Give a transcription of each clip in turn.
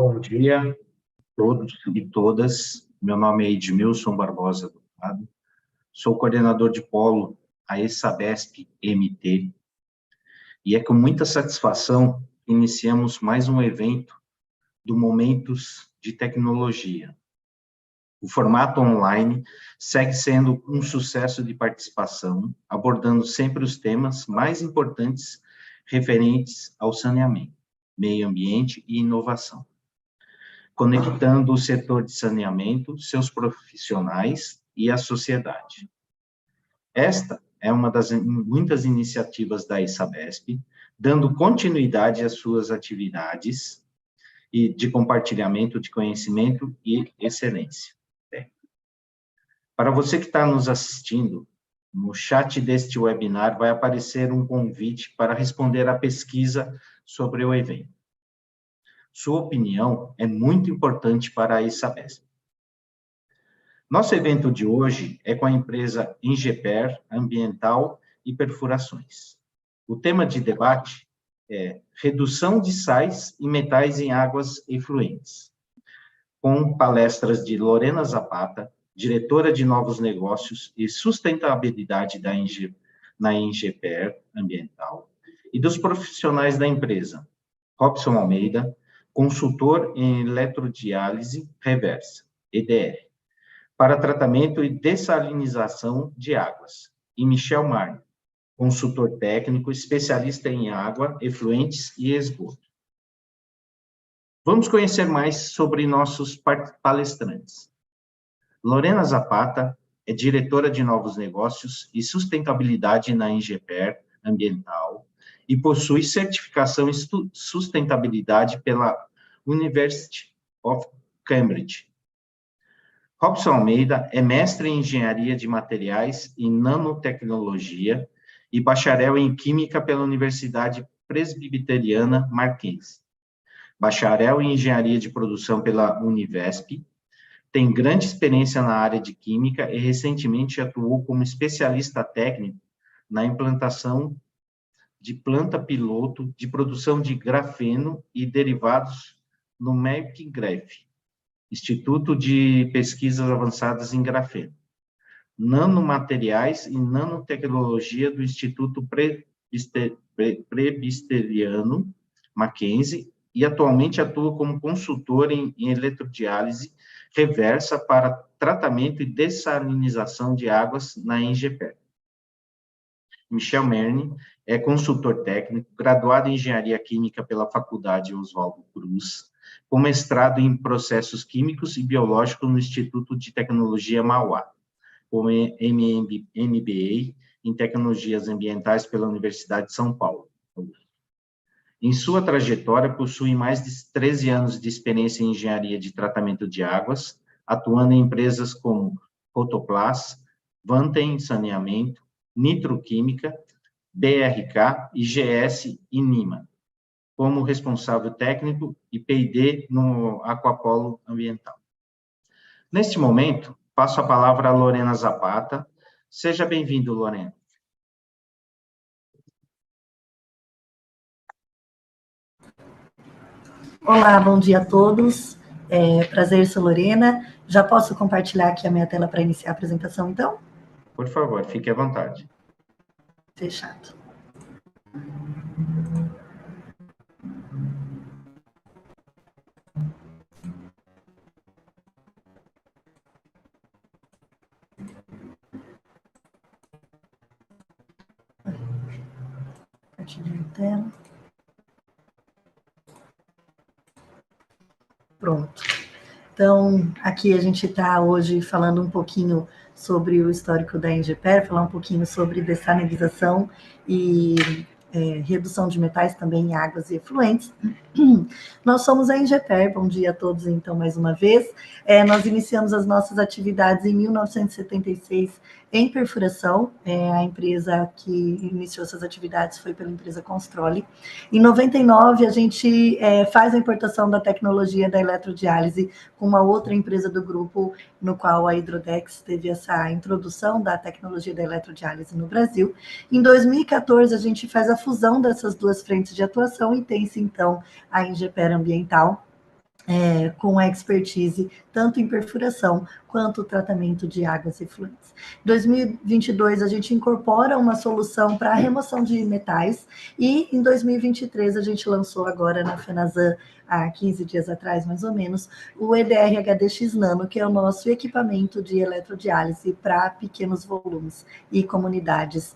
Bom dia a todos e todas. Meu nome é Edmilson Barbosa do Prado. Sou coordenador de polo a ESABESP MT. E é com muita satisfação que iniciamos mais um evento do Momentos de Tecnologia. O formato online segue sendo um sucesso de participação, abordando sempre os temas mais importantes referentes ao saneamento, meio ambiente e inovação, conectando o setor de saneamento, seus profissionais e a sociedade. Esta é uma das muitas iniciativas da ESABESP, dando continuidade às suas atividades e de compartilhamento de conhecimento e excelência. Para você que está nos assistindo, no chat deste webinar vai aparecer um convite para responder à pesquisa sobre o evento. Sua opinião é muito importante para a ESABESP. Nosso evento de hoje é com a empresa Ingeper Ambiental e Perfurações. O tema de debate é redução de sais e metais em águas efluentes, com palestras de Lorena Zapata, diretora de novos negócios e sustentabilidade na Ingeper Ambiental, e dos profissionais da empresa, Robson Almeida, consultor em eletrodiálise reversa, EDR, para tratamento e dessalinização de águas, e Michel Marne, consultor técnico, especialista em água, efluentes e esgoto. Vamos conhecer mais sobre nossos palestrantes. Lorena Zapata é diretora de novos negócios e sustentabilidade na Ingeper Ambiental e possui certificação em sustentabilidade pela University of Cambridge. Robson Almeida é mestre em engenharia de materiais e nanotecnologia e bacharel em química pela Universidade Presbiteriana Mackenzie. Bacharel em engenharia de produção pela Univesp. Tem grande experiência na área de química e recentemente atuou como especialista técnico na implantação de planta piloto de produção de grafeno e derivados no MEC-Graf, Instituto de Pesquisas Avançadas em Grafeno, nanomateriais e nanotecnologia do Instituto Presbiteriano Mackenzie e atualmente atua como consultor em eletrodiálise reversa para tratamento e dessalinização de águas na Ingeper. Michel Marne é consultor técnico, graduado em Engenharia Química pela Faculdade Oswaldo Cruz, com mestrado em Processos Químicos e Biológicos no Instituto de Tecnologia Mauá, com MBA em Tecnologias Ambientais pela Universidade de São Paulo. Em sua trajetória, possui mais de 13 anos de experiência em engenharia de tratamento de águas, atuando em empresas como Rotoplas, Vantem Saneamento, Nitroquímica, BRK, IGS e NIMA, como responsável técnico e P&D no Aquapolo Ambiental. Neste momento, passo a palavra a Lorena Zapata. Seja bem-vindo, Lorena. Olá, bom dia a todos. Prazer, sou Lorena. Já posso compartilhar aqui a minha tela para iniciar a apresentação, então? Por favor, fique à vontade. Fechado. Compartilhar a tela. Pronto. Então, aqui a gente está hoje falando um pouquinho sobre o histórico da Ingeper, falar um pouquinho sobre dessalinização e redução de metais também em águas e efluentes. Nós somos a Ingeper, bom dia a todos então mais uma vez. Nós iniciamos as nossas atividades em 1976 em perfuração, a empresa que iniciou essas atividades foi pela empresa Constrole. Em 99 a gente faz a importação da tecnologia da eletrodiálise com uma outra empresa do grupo, no qual a Hidrodex teve essa introdução da tecnologia da eletrodiálise no Brasil. Em 2014 a gente faz a fusão dessas duas frentes de atuação e tem-se então a Ingeper Ambiental, com expertise tanto em perfuração quanto tratamento de águas efluentes. Em 2022, a gente incorpora uma solução para a remoção de metais e em 2023 a gente lançou agora na Fenazan, há 15 dias atrás, mais ou menos, o EDR HDX Nano, que é o nosso equipamento de eletrodiálise para pequenos volumes e comunidades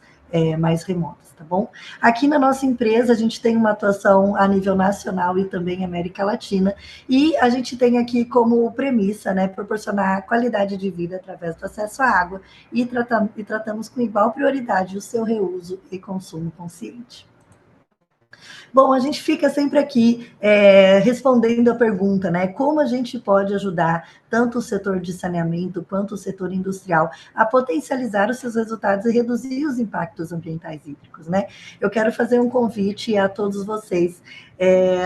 mais remotas, tá bom? Aqui na nossa empresa, a gente tem uma atuação a nível nacional e também América Latina, e a gente tem aqui como premissa, né, proporcionar qualidade de vida através do acesso à água e tratamos com igual prioridade o seu reuso e consumo consciente. Bom, a gente fica sempre aqui respondendo a pergunta, né? Como a gente pode ajudar tanto o setor de saneamento quanto o setor industrial a potencializar os seus resultados e reduzir os impactos ambientais hídricos, né? Eu quero fazer um convite a todos vocês.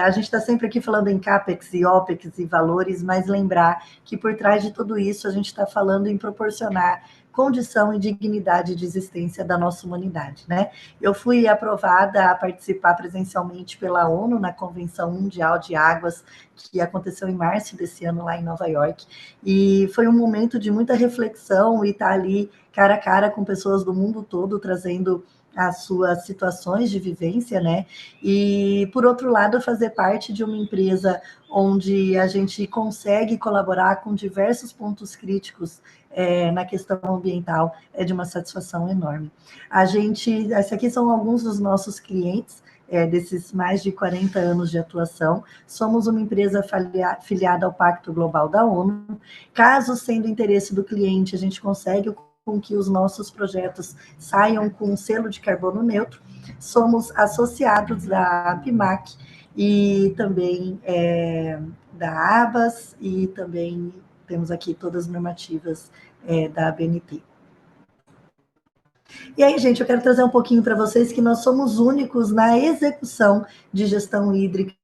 A gente está sempre aqui falando em CAPEX e OPEX e valores, mas lembrar que por trás de tudo isso a gente está falando em proporcionar condição e dignidade de existência da nossa humanidade, né? Eu fui aprovada a participar presencialmente pela ONU na Convenção Mundial de Águas, que aconteceu em março desse ano lá em Nova York, e foi um momento de muita reflexão e estar ali cara a cara com pessoas do mundo todo, trazendo as suas situações de vivência, né? E, por outro lado, fazer parte de uma empresa onde a gente consegue colaborar com diversos pontos críticos na questão ambiental, é de uma satisfação enorme. Esses aqui são alguns dos nossos clientes, desses mais de 40 anos de atuação. Somos uma empresa filiada ao Pacto Global da ONU. Caso sendo interesse do cliente, a gente consegue com que os nossos projetos saiam com um selo de carbono neutro. Somos associados da APIMAC e também da ABAS, e também temos aqui todas as normativas da ABNT. E aí, gente, eu quero trazer um pouquinho para vocês que nós somos únicos na execução de gestão hídrica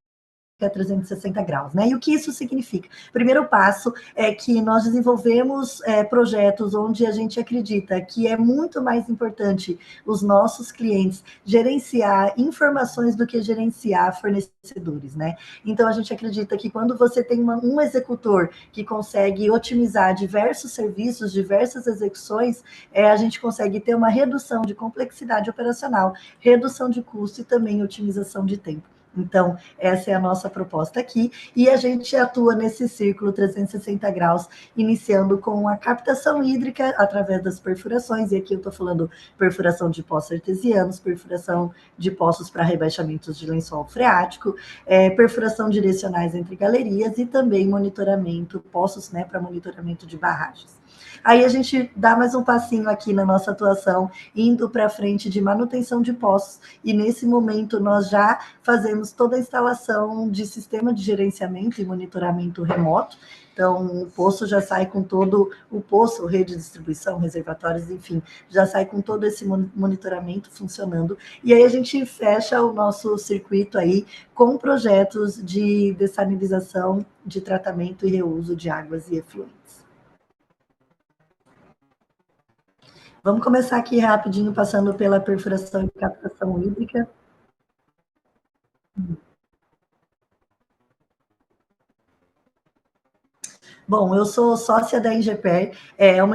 360 graus, né? E o que isso significa? O primeiro passo é que nós desenvolvemos projetos onde a gente acredita que é muito mais importante os nossos clientes gerenciar informações do que gerenciar fornecedores, né? Então, a gente acredita que quando você tem um executor que consegue otimizar diversos serviços, diversas execuções, a gente consegue ter uma redução de complexidade operacional, redução de custo e também otimização de tempo. Então, essa é a nossa proposta aqui, e a gente atua nesse círculo 360 graus, iniciando com a captação hídrica através das perfurações, e aqui eu estou falando perfuração de poços artesianos, perfuração de poços para rebaixamentos de lençol freático, perfuração direcionais entre galerias e também monitoramento, poços, né, para monitoramento de barragens. Aí a gente dá mais um passinho aqui na nossa atuação, indo para frente de manutenção de poços, e nesse momento nós já fazemos toda a instalação de sistema de gerenciamento e monitoramento remoto. Então, o poço já sai com todo o poço, rede de distribuição, reservatórios, enfim, já sai com todo esse monitoramento funcionando. E aí a gente fecha o nosso circuito aí com projetos de dessalinização, de tratamento e reuso de águas e efluentes. Vamos começar aqui rapidinho, passando pela perfuração e captação hídrica. Bom, eu sou sócia da Engeper,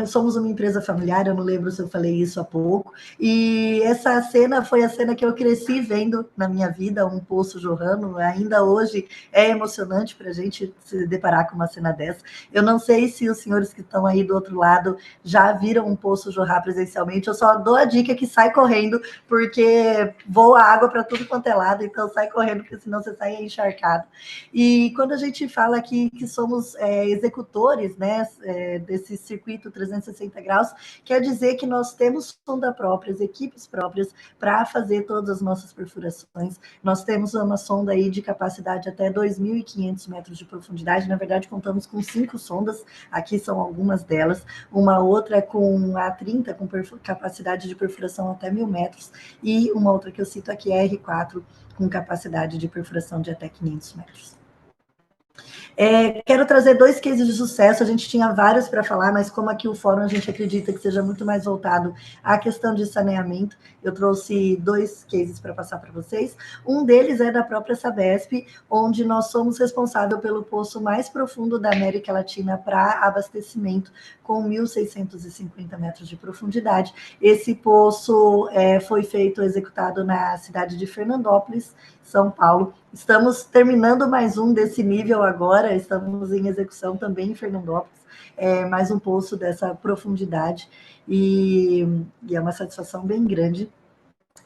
somos uma empresa familiar, eu não lembro se eu falei isso há pouco, e essa cena foi a cena que eu cresci vendo na minha vida, um poço jorrando, ainda hoje é emocionante para a gente se deparar com uma cena dessa. Eu não sei se os senhores que estão aí do outro lado já viram um poço jorrar presencialmente, eu só dou a dica que sai correndo, porque voa água para tudo quanto é lado, então sai correndo, porque senão você sai encharcado. E quando a gente fala aqui que somos executores, né, desse circuito 360 graus, quer dizer que nós temos sonda próprias, equipes próprias para fazer todas as nossas perfurações. Nós temos uma sonda aí de capacidade até 2.500 metros de profundidade, na verdade contamos com 5 sondas, aqui são algumas delas, uma outra com A30, com capacidade de perfuração até 1.000 metros, e uma outra que eu cito aqui é a R4, com capacidade de perfuração de até 500 metros. Quero trazer 2 cases de sucesso, a gente tinha vários para falar, mas como aqui o fórum a gente acredita que seja muito mais voltado à questão de saneamento, eu trouxe 2 cases para passar para vocês. Um deles é da própria Sabesp, onde nós somos responsáveis pelo poço mais profundo da América Latina para abastecimento, com 1.650 metros de profundidade. Esse poço foi executado na cidade de Fernandópolis, São Paulo. Estamos terminando mais um desse nível agora, estamos em execução também em Fernandópolis, mais um poço dessa profundidade, e é uma satisfação bem grande.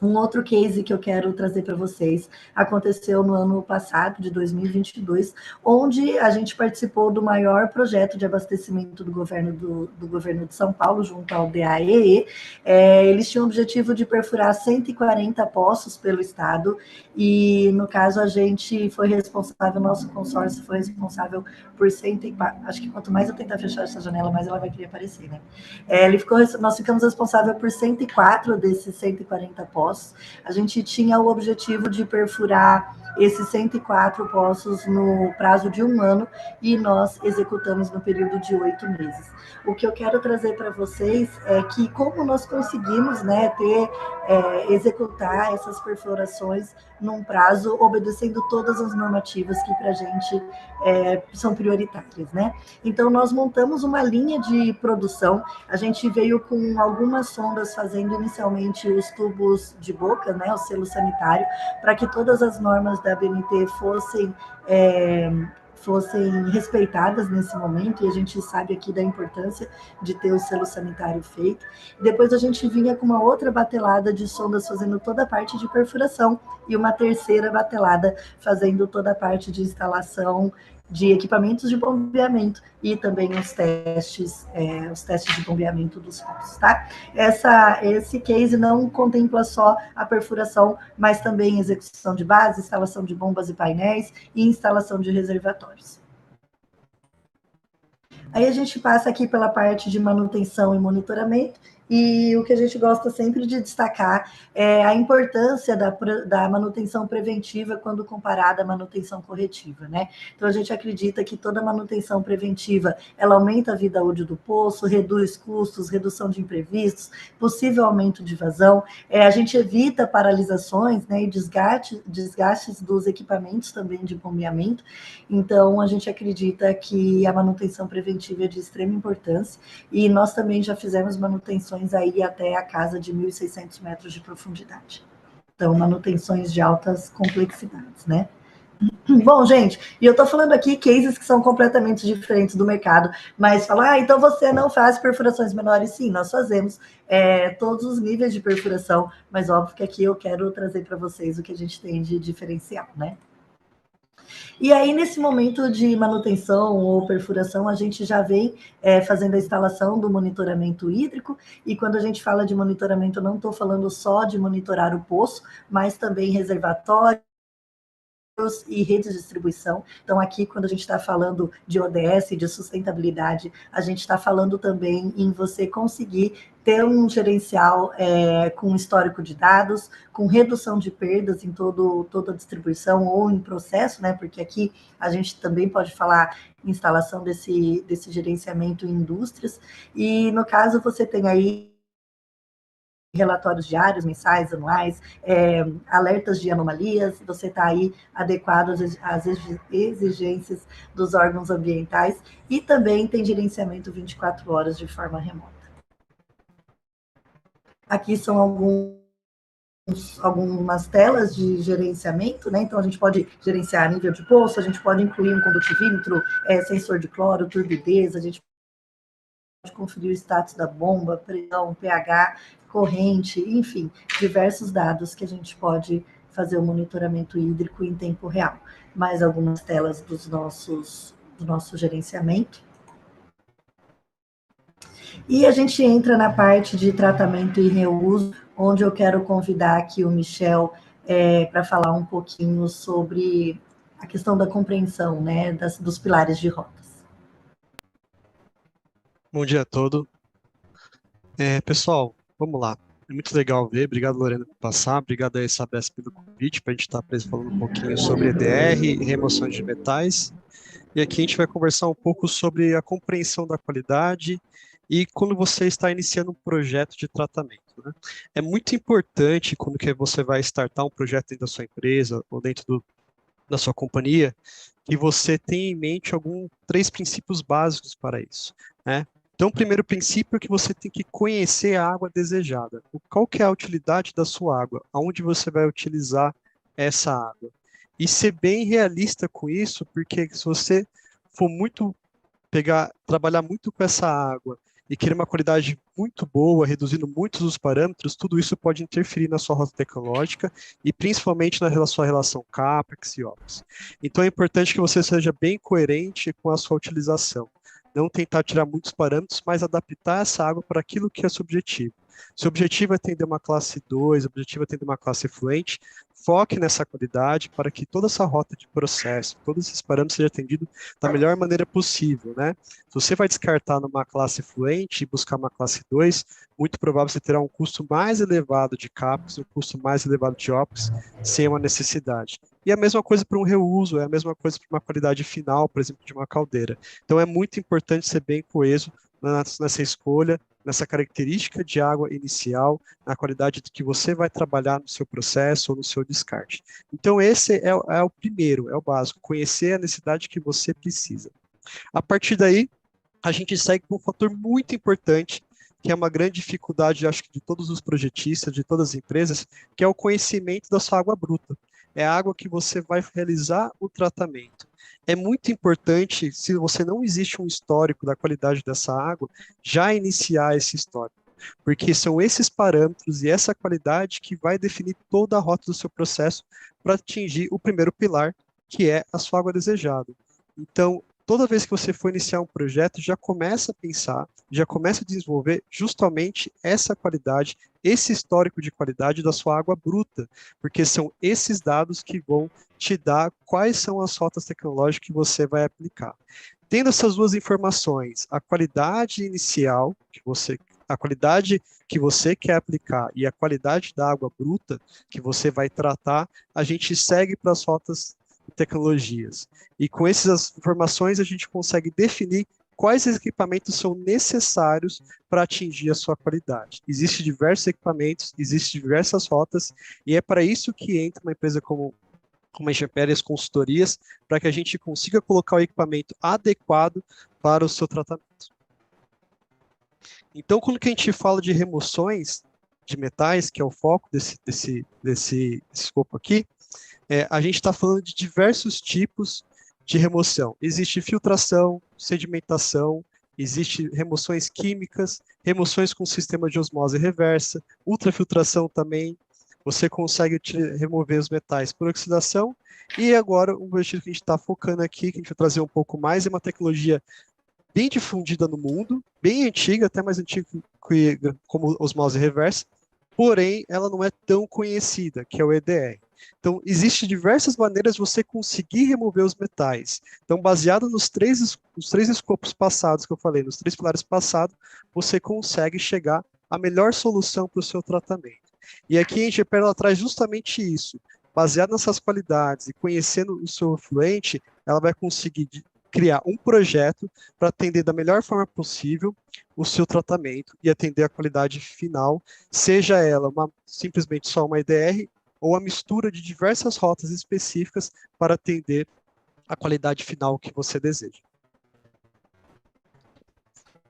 Um outro case que eu quero trazer para vocês aconteceu no ano passado, de 2022, onde a gente participou do maior projeto de abastecimento do governo de São Paulo, junto ao DAEE. Eles tinham o objetivo de perfurar 140 poços pelo estado, e no caso a gente foi responsável, nosso consórcio foi responsável por 104, acho que quanto mais eu tentar fechar essa janela, mais ela vai querer aparecer, né? Nós ficamos responsáveis por 104 desses 140 poços. A gente tinha o objetivo de perfurar esses 104 poços no prazo de 1 ano, e nós executamos no período de 8 meses. O que eu quero trazer para vocês é que como nós conseguimos, né, executar essas perfurações num prazo, obedecendo todas as normativas que para a gente são prioritárias, né? Então, nós montamos uma linha de produção, a gente veio com algumas sondas fazendo inicialmente os tubos de boca, né, o selo sanitário, para que todas as normas da ABNT fossem respeitadas nesse momento, e a gente sabe aqui da importância de ter o selo sanitário feito. Depois a gente vinha com uma outra batelada de sondas fazendo toda a parte de perfuração, e uma terceira batelada fazendo toda a parte de instalação de equipamentos de bombeamento e também os testes de bombeamento dos poços, tá? Esse case não contempla só a perfuração, mas também execução de base, instalação de bombas e painéis e instalação de reservatórios. Aí a gente passa aqui pela parte de manutenção e monitoramento, e o que a gente gosta sempre de destacar é a importância da manutenção preventiva quando comparada à manutenção corretiva, né? Então, a gente acredita que toda manutenção preventiva, ela aumenta a vida útil do poço, reduz custos, redução de imprevistos, possível aumento de vazão, a gente evita paralisações, né, e desgastes dos equipamentos também de bombeamento. Então, a gente acredita que a manutenção preventiva é de extrema importância, e nós também já fizemos manutenções aí até a casa de 1.600 metros de profundidade. Então, manutenções de altas complexidades, né? Bom, gente, e eu estou falando aqui cases que são completamente diferentes do mercado, mas falar, então você não faz perfurações menores? Sim, nós fazemos todos os níveis de perfuração, mas óbvio que aqui eu quero trazer para vocês o que a gente tem de diferencial, né? E aí, nesse momento de manutenção ou perfuração, a gente já vem fazendo a instalação do monitoramento hídrico, e quando a gente fala de monitoramento, eu não estou falando só de monitorar o poço, mas também reservatório e redes de distribuição. Então, aqui, quando a gente está falando de ODS, de sustentabilidade, a gente está falando também em você conseguir ter um gerencial com histórico de dados, com redução de perdas em toda a distribuição ou em processo, né? Porque aqui a gente também pode falar instalação desse gerenciamento em indústrias, e no caso você tem aí relatórios diários, mensais, anuais, alertas de anomalias, você está aí adequado às exigências dos órgãos ambientais, e também tem gerenciamento 24 horas de forma remota. Aqui são algumas telas de gerenciamento, né? Então, a gente pode gerenciar nível de poço, a gente pode incluir um condutivímetro, sensor de cloro, turbidez, a gente pode conferir o status da bomba, pressão, pH, corrente, enfim, diversos dados que a gente pode fazer o monitoramento hídrico em tempo real. Mais algumas telas do nosso gerenciamento. E a gente entra na parte de tratamento e reuso, onde eu quero convidar aqui o Michel para falar um pouquinho sobre a questão da compreensão, né, dos pilares de rotas. Bom dia a todos. Pessoal, vamos lá. É muito legal ver. Obrigado, Lorena, por passar. Obrigado aí, Sabesp, pelo convite, para a gente estar falando um pouquinho sobre EDR, remoção de metais. E aqui a gente vai conversar um pouco sobre a compreensão da qualidade e quando você está iniciando um projeto de tratamento, né? É muito importante quando que você vai startar um projeto dentro da sua empresa ou dentro da sua companhia, que você tenha em mente três princípios básicos para isso, né? Então, o primeiro princípio é que você tem que conhecer a água desejada. Qual que é a utilidade da sua água? Aonde você vai utilizar essa água? E ser bem realista com isso, porque se você for trabalhar muito com essa água e querer uma qualidade muito boa, reduzindo muitos os parâmetros, tudo isso pode interferir na sua rota tecnológica e principalmente na sua relação CAPEX e OPEX. Então é importante que você seja bem coerente com a sua utilização. Não tentar tirar muitos parâmetros, mas adaptar essa água para aquilo que é seu objetivo. Se o objetivo é atender uma classe 2, o objetivo é atender uma classe fluente, foque nessa qualidade para que toda essa rota de processo, todos esses parâmetros sejam atendidos da melhor maneira possível, né? Se você vai descartar numa classe fluente e buscar uma classe 2, muito provável você terá um custo mais elevado de CAPEX, um custo mais elevado de OPEX, sem uma necessidade. E a mesma coisa para um reuso, é a mesma coisa para uma qualidade final, por exemplo, de uma caldeira. Então é muito importante ser bem coeso nessa escolha, nessa característica de água inicial, na qualidade que você vai trabalhar no seu processo ou no seu descarte. Então esse é o primeiro, é o básico, conhecer a necessidade que você precisa. A partir daí, a gente segue com um fator muito importante, que é uma grande dificuldade, acho que de todos os projetistas, de todas as empresas, que é o conhecimento da sua água bruta. É a água que você vai realizar o tratamento. É muito importante, se você não existe um histórico da qualidade dessa água, já iniciar esse histórico, porque são esses parâmetros e essa qualidade que vai definir toda a rota do seu processo para atingir o primeiro pilar, que é a sua água desejada. Então, toda vez que você for iniciar um projeto, já começa a pensar, já começa a desenvolver justamente essa qualidade, esse histórico de qualidade da sua água bruta, porque são esses dados que vão te dar quais são as rotas tecnológicas que você vai aplicar. Tendo essas duas informações, a qualidade inicial, a qualidade que você quer aplicar e a qualidade da água bruta que você vai tratar, a gente segue para as rotas tecnologias. E com essas informações a gente consegue definir quais equipamentos são necessários para atingir a sua qualidade. Existem diversos equipamentos, existem diversas rotas, e é para isso que entra uma empresa como a Ingepar e as consultorias, para que a gente consiga colocar o equipamento adequado para o seu tratamento. Então, quando que a gente fala de remoções de metais, que é o foco desse escopo aqui, a gente está falando de diversos tipos de remoção. Existe filtração, sedimentação, existe remoções químicas, remoções com sistema de osmose reversa, ultrafiltração também. Você consegue remover os metais por oxidação. E agora, o objetivo que a gente está focando aqui, que a gente vai trazer um pouco mais, é uma tecnologia bem difundida no mundo, bem antiga, até mais antiga como osmose reversa, porém, ela não é tão conhecida, que é o EDR. Então, existem diversas maneiras de você conseguir remover os metais. Então, baseado nos três escopos passados que eu falei, nos três pilares passados, você consegue chegar à melhor solução para o seu tratamento. E aqui a Ingepar ela traz justamente isso. Baseado nessas qualidades e conhecendo o seu fluente, ela vai conseguir criar um projeto para atender da melhor forma possível o seu tratamento e atender a qualidade final, seja ela simplesmente só uma EDR ou a mistura de diversas rotas específicas para atender a qualidade final que você deseja.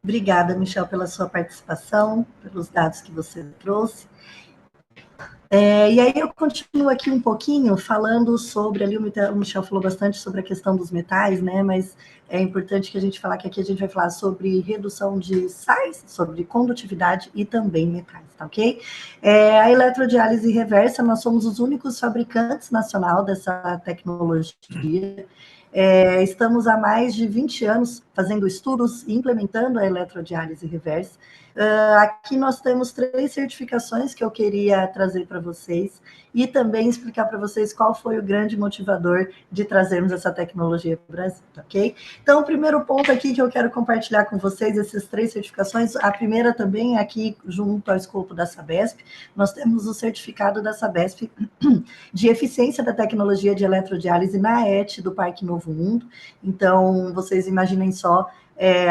Obrigada, Michel, pela sua participação, pelos dados que você trouxe. E aí eu continuo aqui um pouquinho falando sobre, ali o Michel falou bastante sobre a questão dos metais, né, mas é importante que a gente falar que aqui a gente vai falar sobre redução de sais, sobre condutividade e também metais, tá ok? A eletrodiálise reversa, nós somos os únicos fabricantes nacional dessa tecnologia. Estamos há mais de 20 anos fazendo estudos e implementando a eletrodiálise reversa. Aqui nós temos 3 certificações que eu queria trazer para vocês e também explicar para vocês qual foi o grande motivador de trazermos essa tecnologia para o Brasil, ok? Então, o primeiro ponto aqui que eu quero compartilhar com vocês, essas 3 certificações, a primeira também é aqui junto ao escopo da Sabesp, nós temos o certificado da Sabesp de eficiência da tecnologia de eletrodiálise na ET do Parque Novo Mundo. Então, vocês imaginem só,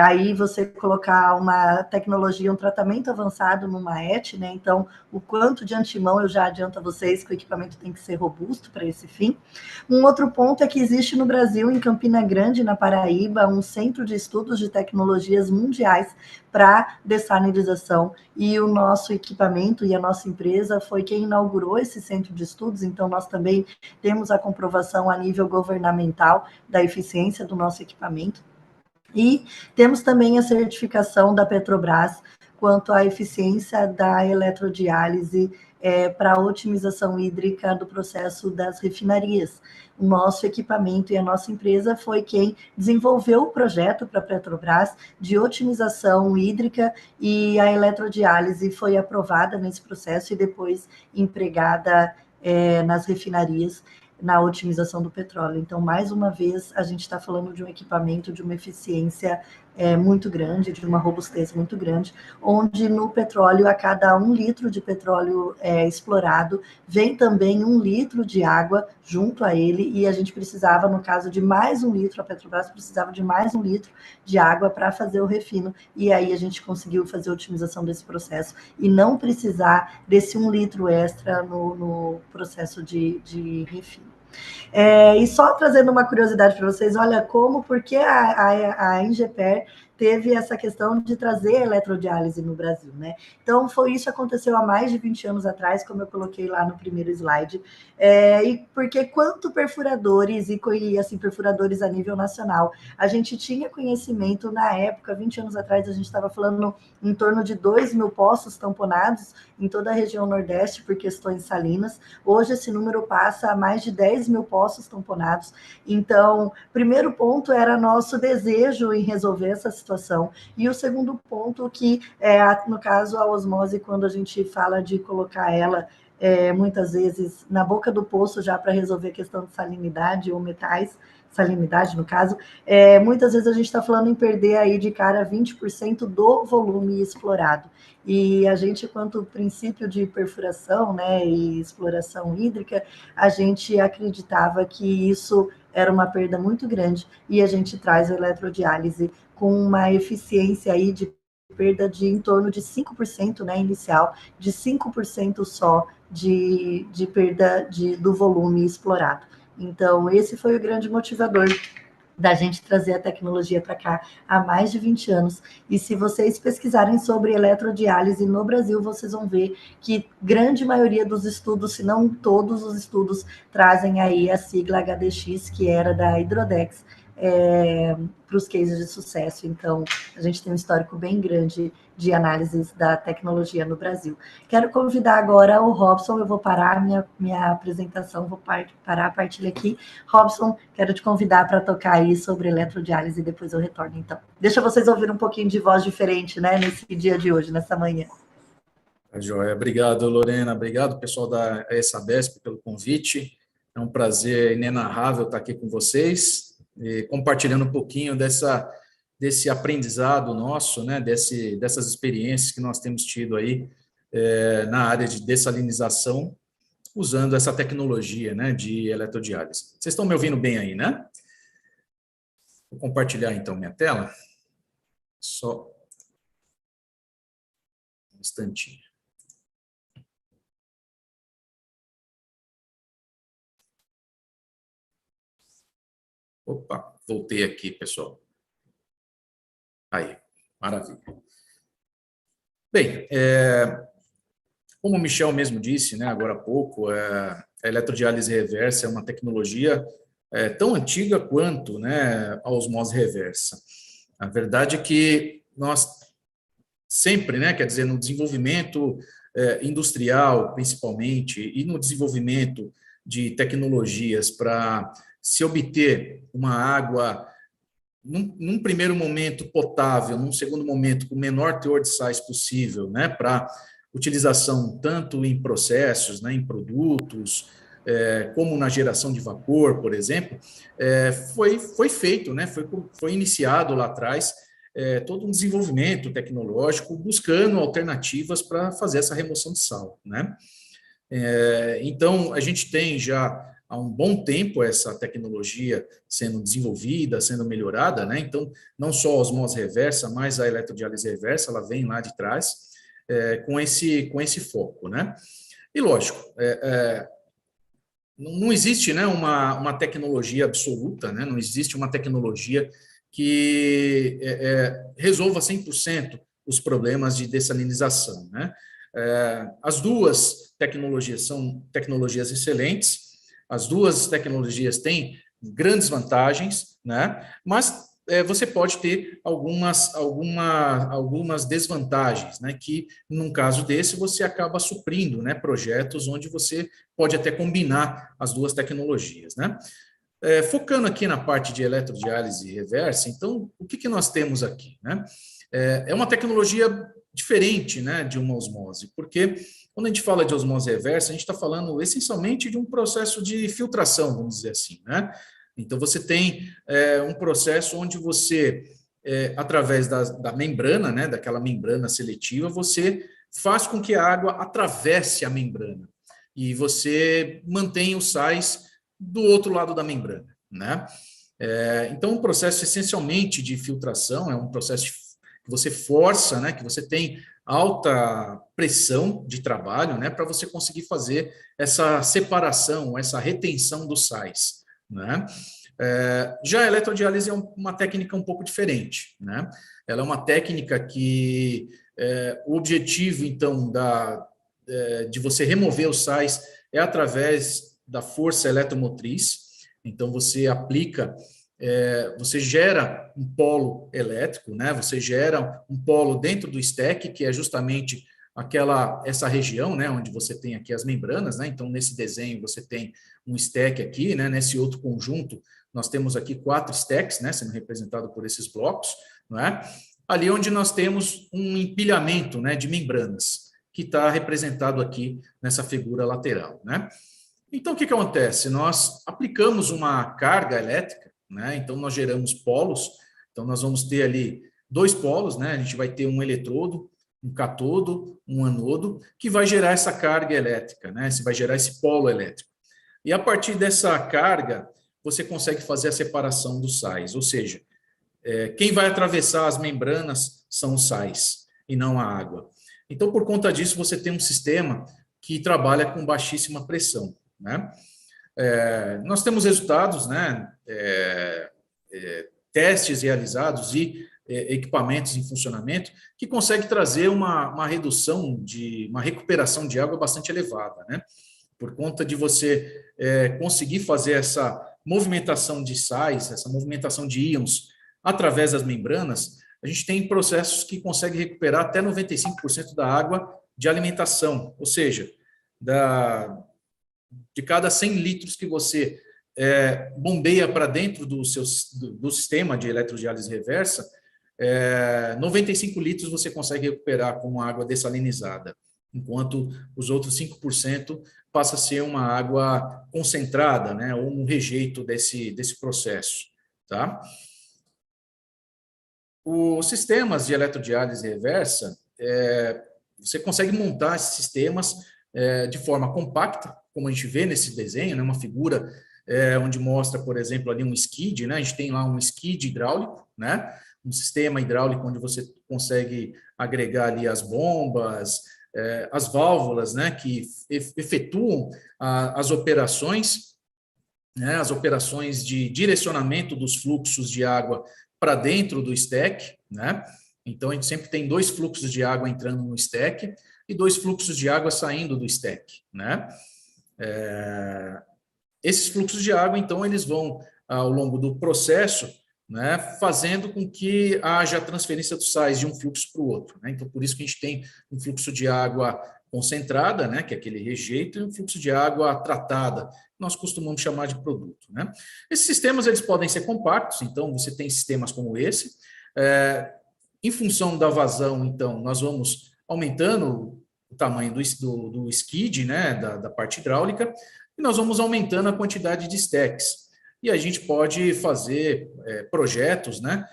aí você colocar uma tecnologia, um tratamento avançado numa ET, né? Então, o quanto de antemão eu já adianto a vocês que o equipamento tem que ser robusto para esse fim. Um outro ponto é que existe no Brasil, em Campina Grande, na Paraíba, um centro de estudos de tecnologias mundiais para dessalinização, e o nosso equipamento e a nossa empresa foi quem inaugurou esse centro de estudos, então nós também temos a comprovação a nível governamental da eficiência do nosso equipamento. E temos também a certificação da Petrobras quanto à eficiência da eletrodiálise para a otimização hídrica do processo das refinarias. O nosso equipamento e a nossa empresa foi quem desenvolveu o projeto para a Petrobras de otimização hídrica, e a eletrodiálise foi aprovada nesse processo e depois empregada nas refinarias, na otimização do petróleo. Então, mais uma vez, a gente está falando de um equipamento, de uma eficiência muito grande, de uma robustez muito grande, onde no petróleo, a cada 1 litro de petróleo explorado, vem também 1 litro de água junto a ele, e a gente precisava, no caso de mais 1 litro, a Petrobras precisava de mais 1 litro de água para fazer o refino, e aí a gente conseguiu fazer a otimização desse processo e não precisar desse 1 litro extra no processo de refino. E só trazendo uma curiosidade para vocês, olha porque a Ingeper teve essa questão de trazer a eletrodiálise no Brasil, né? Então, isso aconteceu há mais de 20 anos atrás, como eu coloquei lá no primeiro slide, e porque quanto perfuradores, e assim, perfuradores a nível nacional, a gente tinha conhecimento na época, 20 anos atrás, a gente estava falando em torno de 2.000 poços tamponados em toda a região Nordeste por questões salinas. Hoje esse número passa a mais de 10.000 poços tamponados. Então, primeiro ponto era nosso desejo em resolver essa situação. E o segundo ponto que, no caso, a osmose, quando a gente fala de colocar ela muitas vezes na boca do poço já para resolver a questão de salinidade ou metais, salinidade no caso, muitas vezes a gente está falando em perder aí de cara 20% do volume explorado. E a gente, quanto princípio de perfuração, né, e exploração hídrica, a gente acreditava que isso era uma perda muito grande, e a gente traz a eletrodiálise com uma eficiência aí de perda de em torno de 5%, né, inicial, de 5% só de perda do volume explorado. Então, esse foi o grande motivador da gente trazer a tecnologia para cá há mais de 20 anos. E se vocês pesquisarem sobre eletrodiálise no Brasil, vocês vão ver que grande maioria dos estudos, se não todos os estudos, trazem aí a sigla HDX, que era da Hidrodex, para os cases de sucesso. Então, a gente tem um histórico bem grande de análises da tecnologia no Brasil. Quero convidar agora o Robson, eu vou parar minha apresentação, vou parar a partilha aqui. Robson, quero te convidar para tocar aí sobre eletrodiálise e depois eu retorno, então. Deixa vocês ouvirem um pouquinho de voz diferente, né, nesse dia de hoje, nessa manhã. Joia, obrigado, Lorena, obrigado, pessoal da Sabesp, pelo convite. É um prazer inenarrável estar aqui com vocês, compartilhando um pouquinho desse aprendizado nosso, né, dessas experiências que nós temos tido aí na área de dessalinização, usando essa tecnologia, né, de eletrodiálise. Vocês estão me ouvindo bem aí, né? Vou compartilhar, então, minha tela. Só um instantinho. Opa, voltei aqui, pessoal. Aí, maravilha. Bem, como o Michel mesmo disse, né, agora há pouco, a eletrodiálise reversa é uma tecnologia tão antiga quanto, né, a osmose reversa. A verdade é que nós sempre, né, quer dizer, no desenvolvimento industrial, principalmente, e no desenvolvimento de tecnologias para se obter uma água num primeiro momento potável, num segundo momento com o menor teor de sais possível, né, para utilização tanto em processos, né, em produtos, como na geração de vapor, por exemplo, foi feito, né, foi iniciado lá atrás todo um desenvolvimento tecnológico buscando alternativas para fazer essa remoção de sal, né? Então, a gente tem já há um bom tempo essa tecnologia sendo desenvolvida, sendo melhorada, né? Então, não só a osmose reversa, mas a eletrodiálise reversa, ela vem lá de trás com esse foco, né? E, lógico, não existe, né, uma tecnologia absoluta, né? Não existe uma tecnologia que resolva 100% os problemas de dessalinização, né? As duas tecnologias são tecnologias excelentes, as duas tecnologias têm grandes vantagens, né? Mas você pode ter algumas desvantagens, né? Que, num caso desse, você acaba suprindo, né, projetos onde você pode até combinar as duas tecnologias, né? Focando aqui na parte de eletrodiálise reversa, então, o que nós temos aqui, né? É uma tecnologia diferente, né, de uma osmose, porque quando a gente fala de osmose reversa, a gente está falando essencialmente de um processo de filtração, vamos dizer assim, né? Então, você tem um processo onde você, através da membrana, né, daquela membrana seletiva, você faz com que a água atravesse a membrana e você mantém os sais do outro lado da membrana, né? Então, um processo essencialmente de filtração é um processo que você força, né, que você tem alta pressão de trabalho, né, para você conseguir fazer essa separação, essa retenção dos sais, né? Já a eletrodiálise é uma técnica um pouco diferente, né? Ela é uma técnica que o objetivo, então, de você remover os sais é através da força eletromotriz. Então, você aplica, você gera um polo elétrico, né? Você gera um polo dentro do stack, que é justamente essa região, né, onde você tem aqui as membranas, né? Então, nesse desenho, você tem um stack aqui, né? Nesse outro conjunto, nós temos aqui 4 stacks, né, sendo representado por esses blocos, não é? Ali onde nós temos um empilhamento, né, de membranas, que está representado aqui nessa figura lateral, né? Então, o que acontece? Nós aplicamos uma carga elétrica, né? Então, nós geramos polos. Então, nós vamos ter ali 2 polos, né? A gente vai ter um eletrodo, um catodo, um anodo, que vai gerar essa carga elétrica, né? Você vai gerar esse polo elétrico. E a partir dessa carga, você consegue fazer a separação dos sais, ou seja, quem vai atravessar as membranas são os sais e não a água. Então, por conta disso, você tem um sistema que trabalha com baixíssima pressão, né? Nós temos resultados, né? Testes realizados e equipamentos em funcionamento que conseguem trazer uma redução uma recuperação de água bastante elevada, né? Por conta de você conseguir fazer essa movimentação de sais, essa movimentação de íons através das membranas, a gente tem processos que conseguem recuperar até 95% da água de alimentação, ou seja, de cada 100 litros que você bombeia para dentro do sistema de eletrodiálise reversa, 95 litros você consegue recuperar com água dessalinizada, enquanto os outros 5% passa a ser uma água concentrada, né, ou um rejeito desse processo, tá? Os sistemas de eletrodiálise reversa, você consegue montar esses sistemas de forma compacta, como a gente vê nesse desenho, né, uma figura onde mostra, por exemplo, ali um skid, né, a gente tem lá um skid hidráulico, né, um sistema hidráulico onde você consegue agregar ali as bombas, as válvulas, né, que efetuam as operações, né, as operações de direcionamento dos fluxos de água para dentro do stack, né? Então, a gente sempre tem 2 fluxos de água entrando no stack e 2 fluxos de água saindo do stack, né? Esses fluxos de água, então, eles vão, ao longo do processo, né, fazendo com que haja a transferência dos sais de um fluxo para o outro, né? Então, por isso que a gente tem um fluxo de água concentrada, né, que é aquele rejeito, e um fluxo de água tratada, nós costumamos chamar de produto, né? Esses sistemas eles podem ser compactos, então você tem sistemas como esse. Em função da vazão, então, nós vamos aumentando o tamanho do skid, né, da parte hidráulica, e nós vamos aumentando a quantidade de stacks. E a gente pode fazer projetos, né,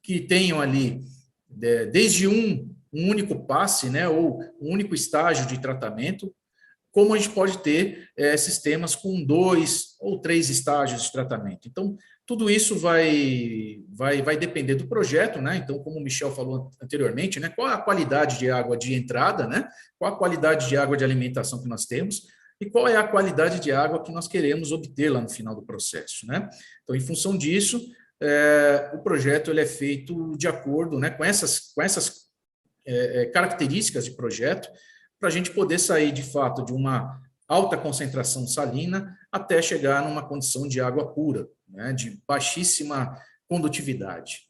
que tenham ali desde um único passe, né, ou um único estágio de tratamento, como a gente pode ter sistemas com 2 ou 3 estágios de tratamento. Então, tudo isso vai depender do projeto, né? Então, como o Michel falou anteriormente, né? Qual a qualidade de água de entrada, né? Qual a qualidade de água de alimentação que nós temos e qual é a qualidade de água que nós queremos obter lá no final do processo, né? Então, em função disso, o projeto ele é feito de acordo, né, com essas características de projeto, para a gente poder sair, de fato, de uma alta concentração salina até chegar numa condição de água pura, né, de baixíssima condutividade.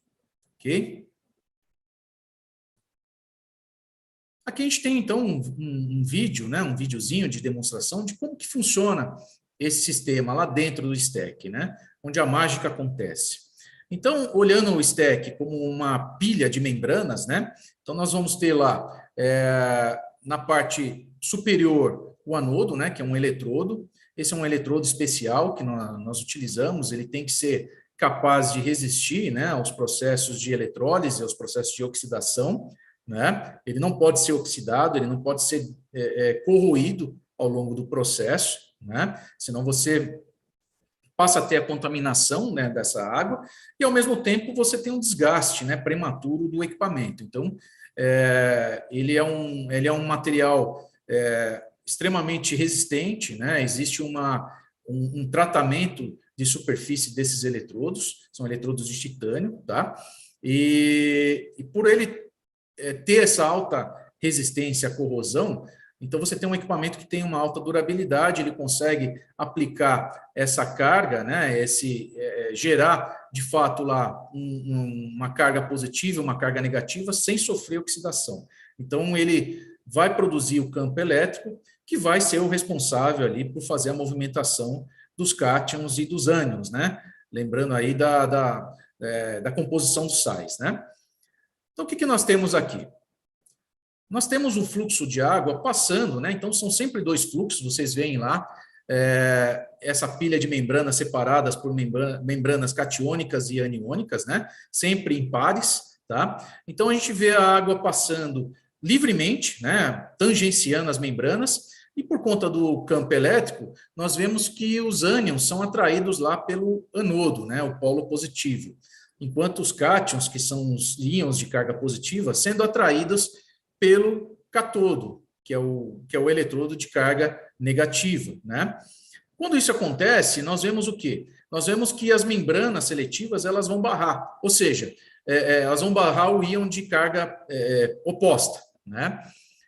Ok? Aqui a gente tem, então, um vídeo, né, um videozinho de demonstração de como que funciona esse sistema lá dentro do stack, né, onde a mágica acontece. Então, olhando o stack como uma pilha de membranas, né, então nós vamos ter lá, na parte superior, o anodo, né, que é um eletrodo. Esse é um eletrodo especial que nós utilizamos, ele tem que ser capaz de resistir, né, aos processos de eletrólise, aos processos de oxidação, né? Ele não pode ser oxidado, ele não pode ser corroído ao longo do processo, né? Senão você passa a ter a contaminação, né, dessa água e, ao mesmo tempo, você tem um desgaste, né, prematuro do equipamento. Então, ele é um material extremamente resistente, né? Existe um tratamento de superfície desses eletrodos, são eletrodos de titânio, tá? E por ele ter essa alta resistência à corrosão, então você tem um equipamento que tem uma alta durabilidade, ele consegue aplicar essa carga, né, gerar de fato lá uma carga positiva, uma carga negativa, sem sofrer oxidação. Então ele vai produzir o campo elétrico, que vai ser o responsável ali por fazer a movimentação dos cátions e dos ânions, né? Lembrando aí da composição dos sais, né? Então, o que nós temos aqui? Nós temos um fluxo de água passando, né? Então, são sempre 2 fluxos, vocês veem lá, essa pilha de membranas separadas por membranas catiônicas e aniônicas, né? Sempre em pares, tá? Então, a gente vê a água passando livremente, né? Tangenciando as membranas, e por conta do campo elétrico, nós vemos que os ânions são atraídos lá pelo anodo, né? O polo positivo, enquanto os cátions, que são os íons de carga positiva, sendo atraídos pelo cátodo, que é o eletrodo de carga negativa, né? Quando isso acontece, nós vemos o quê? Nós vemos que as membranas seletivas elas vão barrar, ou seja, elas vão barrar o íon de carga oposta, né?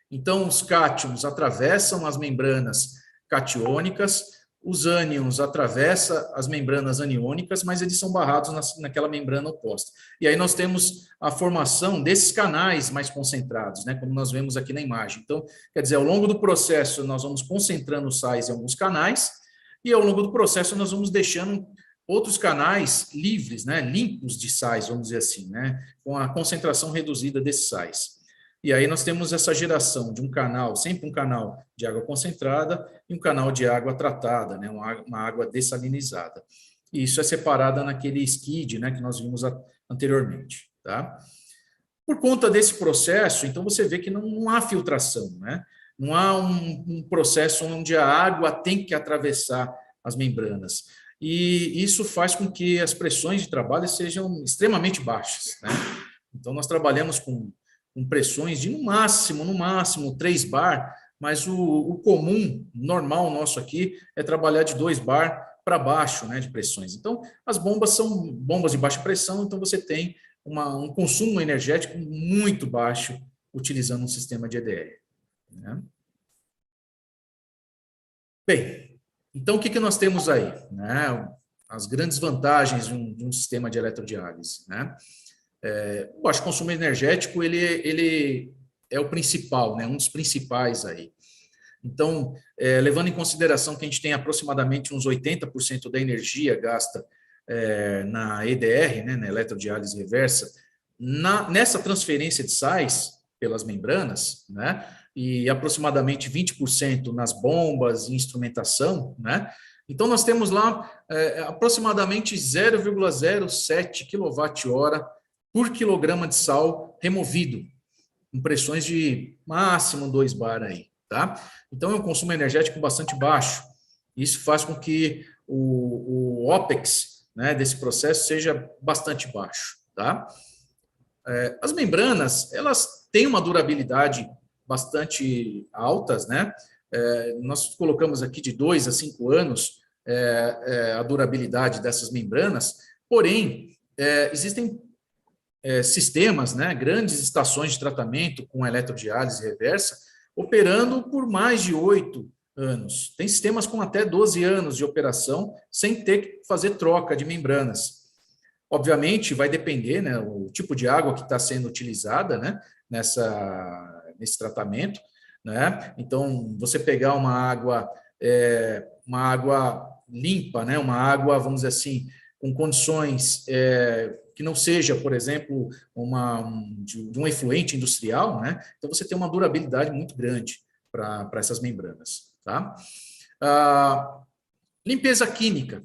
Então, os cátions atravessam as membranas catiônicas, os ânions atravessam as membranas aniônicas, mas eles são barrados naquela membrana oposta. E aí nós temos a formação desses canais mais concentrados, né, como nós vemos aqui na imagem. Então, quer dizer, ao longo do processo, nós vamos concentrando os sais em alguns canais, e ao longo do processo nós vamos deixando outros canais livres, né, limpos de sais, vamos dizer assim, né, com a concentração reduzida desses sais. E aí nós temos essa geração de um canal, sempre um canal de água concentrada e um canal de água tratada, né, uma água dessalinizada. E isso é separada naquele skid, né, que nós vimos anteriormente, tá? Por conta desse processo, então você vê que não há filtração, né? Não há um processo onde a água tem que atravessar as membranas. E isso faz com que as pressões de trabalho sejam extremamente baixas, né? Então nós trabalhamos com pressões de no máximo 3 bar, mas o comum, normal nosso aqui, é trabalhar de 2 bar para baixo, né, de pressões. Então, as bombas são bombas de baixa pressão, então você tem um consumo energético muito baixo utilizando um sistema de EDR, né? Bem, então o que nós temos aí, né? As grandes vantagens de um sistema de eletrodiálise, né? O baixo consumo energético, ele é o principal, né? Um dos principais aí. Então, levando em consideração que a gente tem aproximadamente uns 80% da energia gasta na EDR, né, na eletrodiálise reversa, nessa transferência de sais pelas membranas, né, e aproximadamente 20% nas bombas e instrumentação, né, então nós temos lá aproximadamente 0,07 kWh por quilograma de sal removido, com pressões de máximo 2 bar aí, tá? Então é um consumo energético bastante baixo. Isso faz com que o OPEX, né, desse processo seja bastante baixo, tá? As membranas, elas têm uma durabilidade bastante altas, né? Nós colocamos aqui de 2 a 5 anos a durabilidade dessas membranas, porém, existem sistemas, né, grandes estações de tratamento com eletrodiálise reversa, operando por mais de 8 anos. Tem sistemas com até 12 anos de operação, sem ter que fazer troca de membranas. Obviamente, vai depender, né, o tipo de água que está sendo utilizada, né, nesse tratamento, né? Então, você pegar uma água limpa, né, uma água, vamos dizer assim, com condições que não seja, por exemplo, de um efluente industrial, né? Então você tem uma durabilidade muito grande para essas membranas, tá? Limpeza química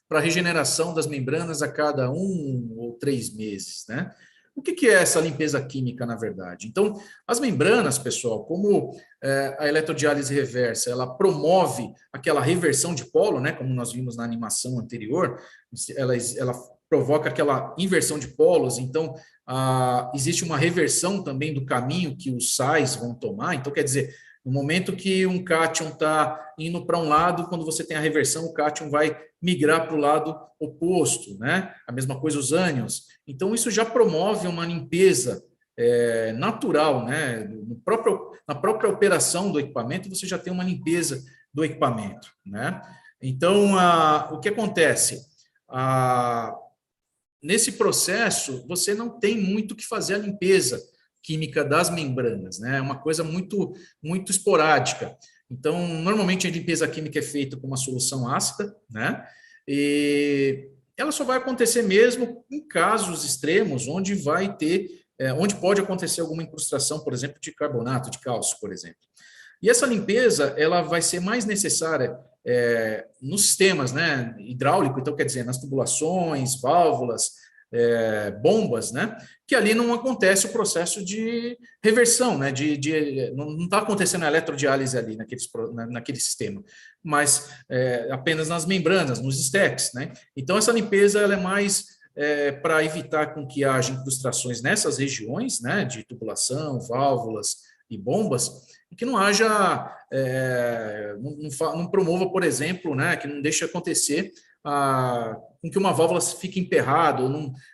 para regeneração das membranas a cada 1 ou 3 meses, né? O que é essa limpeza química, na verdade? Então, as membranas, pessoal, como a eletrodiálise reversa, ela promove aquela reversão de polo, né, como nós vimos na animação anterior, ela provoca aquela inversão de polos, então existe uma reversão também do caminho que os sais vão tomar. Então, quer dizer, no momento que um cátion está indo para um lado, quando você tem a reversão, o cátion vai migrar para o lado oposto, né? A mesma coisa os ânions. Então, isso já promove uma limpeza natural, né? Na própria operação do equipamento, você já tem uma limpeza do equipamento, né? Então, o que acontece? Nesse processo, você não tem muito o que fazer a limpeza química das membranas, né? É uma coisa muito, muito esporádica. Então, normalmente a limpeza química é feita com uma solução ácida, né? E ela só vai acontecer mesmo em casos extremos, onde onde pode acontecer alguma incrustação, por exemplo, de carbonato de cálcio, por exemplo. E essa limpeza, ela vai ser mais necessária nos sistemas, né, hidráulico, então quer dizer, nas tubulações, válvulas, bombas, né, que ali não acontece o processo de reversão, né, não está acontecendo a eletrodiálise ali naquele sistema, mas apenas nas membranas, nos stacks, né. Então essa limpeza ela é mais para evitar com que haja incrustações nessas regiões, né, de tubulação, válvulas e bombas, e que não haja, não promova, por exemplo, né, que não deixe acontecer com que uma válvula fique emperrada ou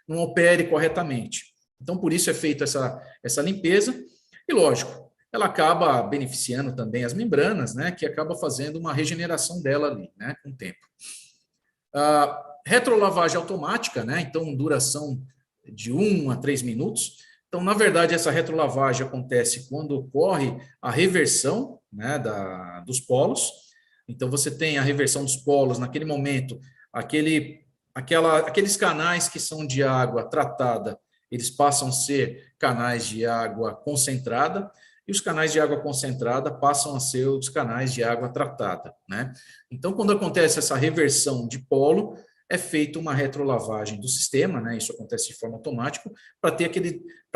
não opere corretamente. Então, por isso é feita essa limpeza, e lógico, ela acaba beneficiando também as membranas, né, que acaba fazendo uma regeneração dela ali, né, com o tempo. Retrolavagem automática, né, então duração de 1 a 3 minutos. Então, na verdade, essa retrolavagem acontece quando ocorre a reversão, né, dos polos. Então, você tem a reversão dos polos, naquele momento, aqueles canais que são de água tratada, eles passam a ser canais de água concentrada, e os canais de água concentrada passam a ser os canais de água tratada, né? Então, quando acontece essa reversão de polo, é feita uma retrolavagem do sistema, né? Isso acontece de forma automática, para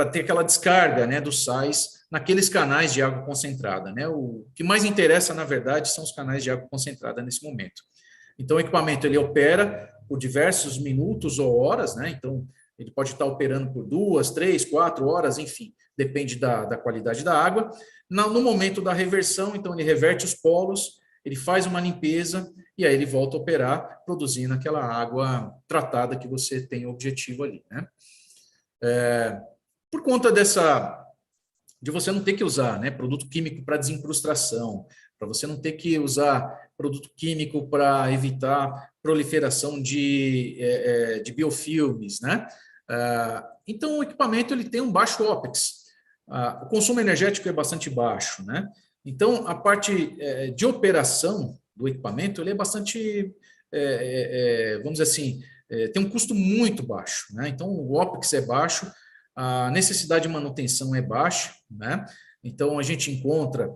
ter aquela descarga, né, dos sais naqueles canais de água concentrada, né? O que mais interessa, na verdade, são os canais de água concentrada nesse momento. Então, o equipamento ele opera por diversos minutos ou horas, né? Então, ele pode estar operando por 2, 3, 4 horas, enfim, depende da qualidade da água. No momento da reversão, então, ele reverte os polos, ele faz uma limpeza e aí ele volta a operar, produzindo aquela água tratada que você tem o objetivo ali, né? Por conta de você não ter que usar, né, produto químico para desincrustação, para você não ter que usar produto químico para evitar proliferação de biofilmes, né? Então, o equipamento ele tem um baixo OPEX. o consumo energético é bastante baixo, né? Então, a parte de operação do equipamento, ele é bastante, vamos dizer assim, tem um custo muito baixo, né? Então, o OPEX é baixo, a necessidade de manutenção é baixa, né? Então, a gente encontra,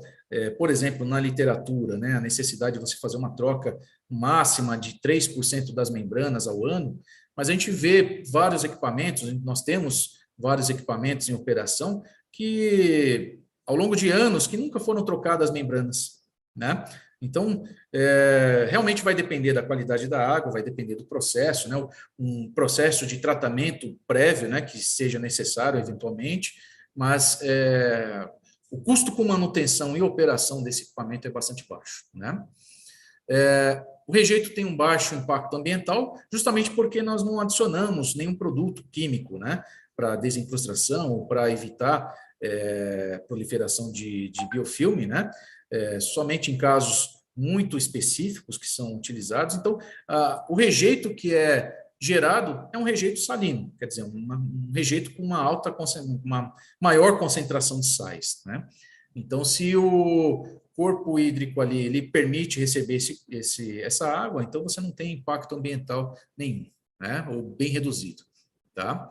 por exemplo, na literatura, né, a necessidade de você fazer uma troca máxima de 3% das membranas ao ano, mas a gente vê vários equipamentos, nós temos vários equipamentos em operação que, ao longo de anos, que nunca foram trocadas as membranas, né? Então, realmente vai depender da qualidade da água, vai depender do processo, né? Um processo de tratamento prévio, né, que seja necessário eventualmente, mas o custo com manutenção e operação desse equipamento é bastante baixo, né? O rejeito tem um baixo impacto ambiental, justamente porque nós não adicionamos nenhum produto químico, né, para desincrustação ou para evitar proliferação de biofilme, né? Somente em casos muito específicos que são utilizados. Então, o rejeito que é gerado é um rejeito salino, quer dizer, um rejeito com uma maior concentração de sais, né? Então, se o corpo hídrico ali ele permite receber essa água, então você não tem impacto ambiental nenhum, né? Ou bem reduzido, tá?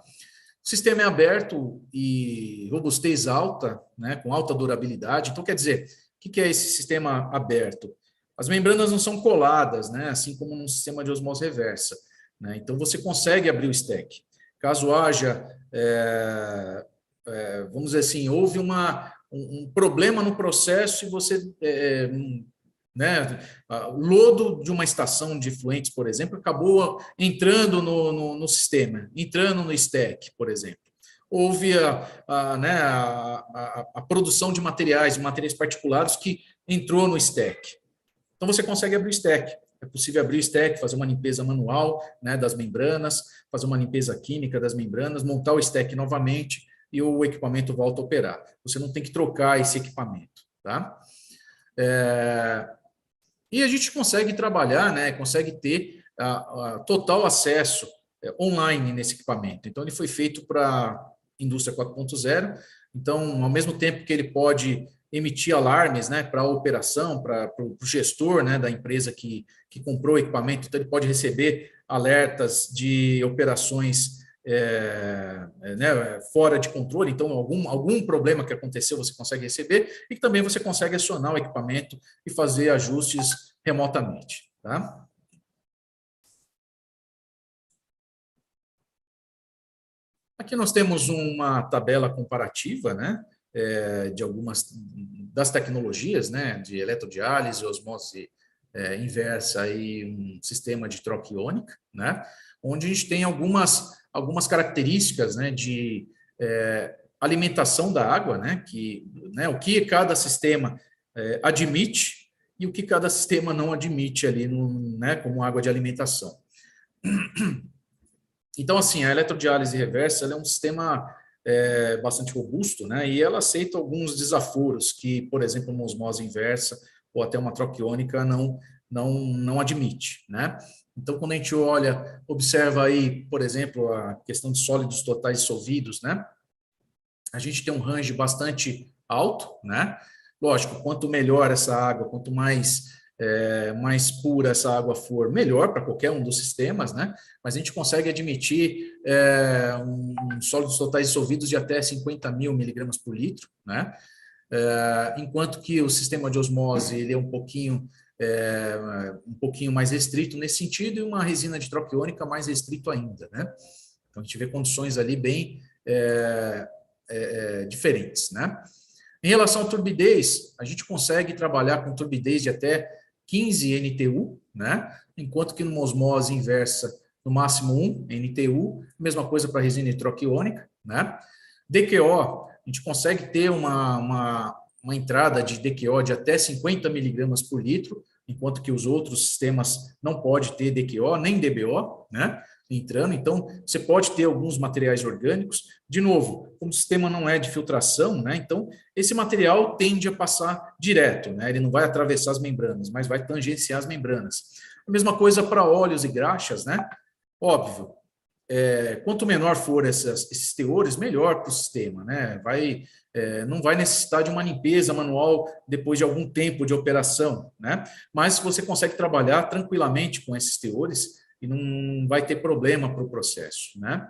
O sistema é aberto e robustez alta, né? Com alta durabilidade. Então, quer dizer, o que é esse sistema aberto? As membranas não são coladas, né? Assim como num sistema de osmose reversa, né? Então, você consegue abrir o stack. Caso haja, vamos dizer assim, houve um problema no processo e você, né, o lodo de uma estação de efluentes, por exemplo, acabou entrando no sistema, entrando no stack, por exemplo. Houve a produção de materiais particulares que entrou no stack. Então, você consegue abrir o stack. É possível abrir o stack, fazer uma limpeza manual, né, das membranas, fazer uma limpeza química das membranas, montar o stack novamente e o equipamento volta a operar. Você não tem que trocar esse equipamento, tá? E a gente consegue trabalhar, né, consegue ter total acesso online nesse equipamento. Então, ele foi feito para indústria 4.0. Então, ao mesmo tempo que ele pode emitir alarmes, né, para a operação, para o gestor, né, da empresa que comprou o equipamento, então ele pode receber alertas de operações né, fora de controle. Então, algum problema que aconteceu você consegue receber e também você consegue acionar o equipamento e fazer ajustes remotamente, tá? Aqui nós temos uma tabela comparativa, né, de algumas das tecnologias, né, de eletrodiálise, osmose inversa e um sistema de troca iônica, né, onde a gente tem algumas características, né, de alimentação da água, né, o que cada sistema admite e o que cada sistema não admite ali, né, como água de alimentação. Então, assim, a eletrodiálise reversa ela é um sistema bastante robusto, né? E ela aceita alguns desaforos que, por exemplo, uma osmose inversa ou até uma troca iônica não admite, né? Então, quando a gente observa aí, por exemplo, a questão de sólidos totais dissolvidos, né? A gente tem um range bastante alto, né? Lógico, quanto melhor essa água, quanto mais pura essa água for, melhor para qualquer um dos sistemas, né? Mas a gente consegue admitir sólidos totais dissolvidos de até 50.000 miligramas por litro, né? Enquanto que o sistema de osmose ele é um pouquinho mais restrito nesse sentido e uma resina de troca iônica mais restrito ainda, né? Então a gente vê condições ali bem diferentes, né? Em relação à turbidez, a gente consegue trabalhar com turbidez de até 15 NTU, né? Enquanto que numa osmose inversa, no máximo 1 NTU, mesma coisa para resina de troca iônica, né? DQO, a gente consegue ter uma entrada de DQO de até 50 miligramas por litro, enquanto que os outros sistemas não pode ter DQO, nem DBO, né? Entrando, então você pode ter alguns materiais orgânicos, de novo, como o sistema não é de filtração, né, então esse material tende a passar direto, né, ele não vai atravessar as membranas, mas vai tangenciar as membranas. A mesma coisa para óleos e graxas, né, óbvio, quanto menor for esses teores, melhor para o sistema, né? Não vai necessitar de uma limpeza manual depois de algum tempo de operação, né? Mas você consegue trabalhar tranquilamente com esses teores e não vai ter problema para o processo, né?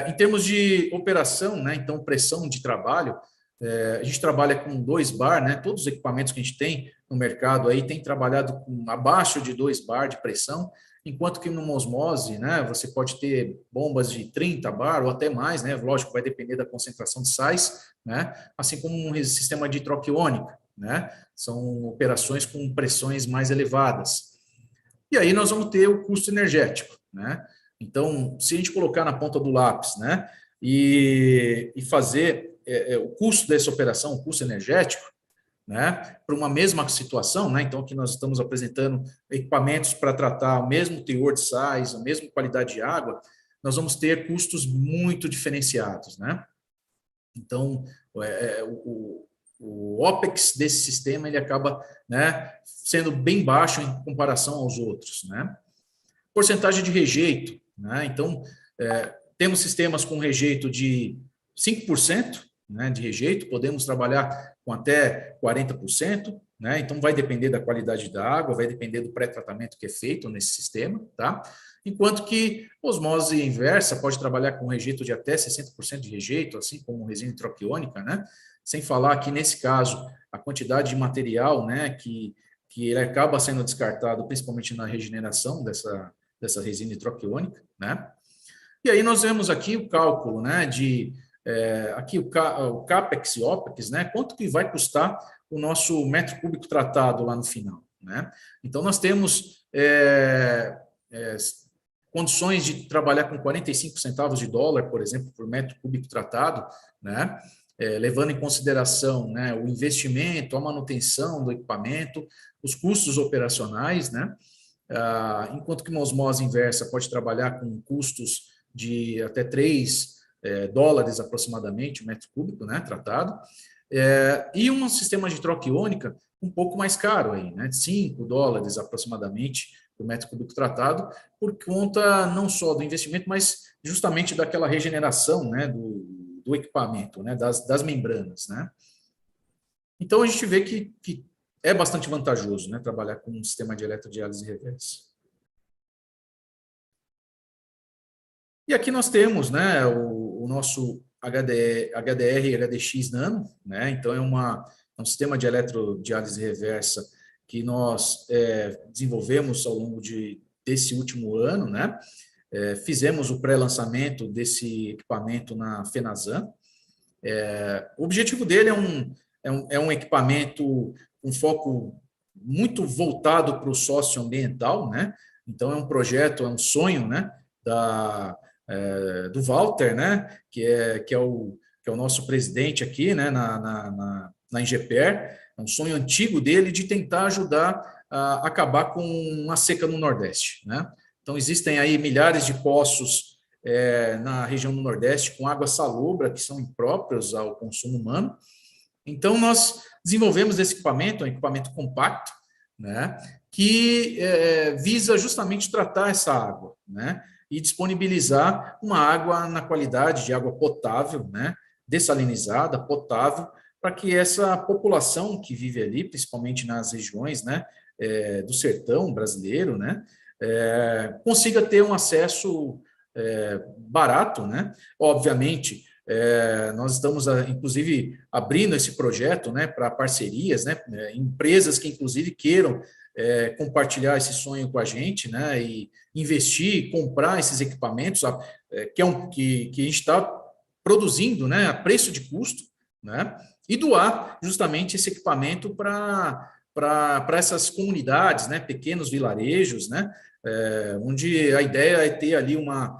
Em termos de operação, né? Então, pressão de trabalho, a gente trabalha com 2 bar, né? Todos os equipamentos que a gente tem no mercado aí tem trabalhado com abaixo de 2 bar de pressão, enquanto que numa osmose, né, você pode ter bombas de 30 bar ou até mais, né, lógico, vai depender da concentração de sais, né, assim como um sistema de troca iônica, né, são operações com pressões mais elevadas. E aí nós vamos ter o custo energético, né, então, se a gente colocar na ponta do lápis, né, e fazer o custo dessa operação, o custo energético, né, para uma mesma situação, né, então aqui nós estamos apresentando equipamentos para tratar o mesmo teor de sais, a mesma qualidade de água, nós vamos ter custos muito diferenciados, né? Então, o OPEX desse sistema, ele acaba, né, sendo bem baixo em comparação aos outros, né? Porcentagem de rejeito, né? Então, temos sistemas com rejeito de 5%, né, de rejeito, podemos trabalhar com até 40%, né? Então vai depender da qualidade da água, vai depender do pré-tratamento que é feito nesse sistema, tá? Enquanto que osmose inversa pode trabalhar com rejeito de até 60% de rejeito, assim como resina hidroquiônica, né? Sem falar que nesse caso a quantidade de material, né, que ele acaba sendo descartado, principalmente na regeneração dessa resina hidroquiônica, né? E aí nós vemos aqui o cálculo, né, aqui o CAPEX e OPEX, né? Quanto que vai custar o nosso metro cúbico tratado lá no final, né? Então, nós temos condições de trabalhar com 45 centavos de dólar, por exemplo, por metro cúbico tratado, né? Levando em consideração, né, o investimento, a manutenção do equipamento, os custos operacionais, né? Enquanto que uma osmose inversa pode trabalhar com custos de até 3 dólares aproximadamente, o metro cúbico, né, tratado, e um sistema de troca iônica um pouco mais caro, aí, né, 5 dólares aproximadamente o metro cúbico tratado, por conta não só do investimento, mas justamente daquela regeneração, né, do equipamento, né, das membranas, né. Então, a gente vê que é bastante vantajoso, né, trabalhar com um sistema de eletrodiálise reversa. E aqui nós temos, né, o nosso HDR e HDX Nano, né? Então é um sistema de eletrodiálise reversa que nós desenvolvemos ao longo desse último ano, né? Fizemos o pré-lançamento desse equipamento na FENASAN. O objetivo dele é um equipamento com foco muito voltado para o socioambiental, né? Então é um projeto, é um sonho, né, do Walter, né, que é o nosso presidente aqui, né, na Ingeper, é um sonho antigo dele de tentar ajudar a acabar com a seca no Nordeste, né? Então existem aí milhares de poços na região do Nordeste com água salobra que são impróprios ao consumo humano. Então nós desenvolvemos esse equipamento, um equipamento compacto, né, que visa justamente tratar essa água, né, e disponibilizar uma água na qualidade de água potável, né, dessalinizada, potável, para que essa população que vive ali, principalmente nas regiões, né, do sertão brasileiro, né, consiga ter um acesso barato, né. Obviamente, nós estamos, inclusive, abrindo esse projeto, né, para parcerias, né, empresas que, inclusive, queiram compartilhar esse sonho com a gente, né, e investir, comprar esses equipamentos, que a gente está produzindo, né, a preço de custo, né, e doar justamente esse equipamento para essas comunidades, né, pequenos vilarejos, né, onde a ideia é ter ali uma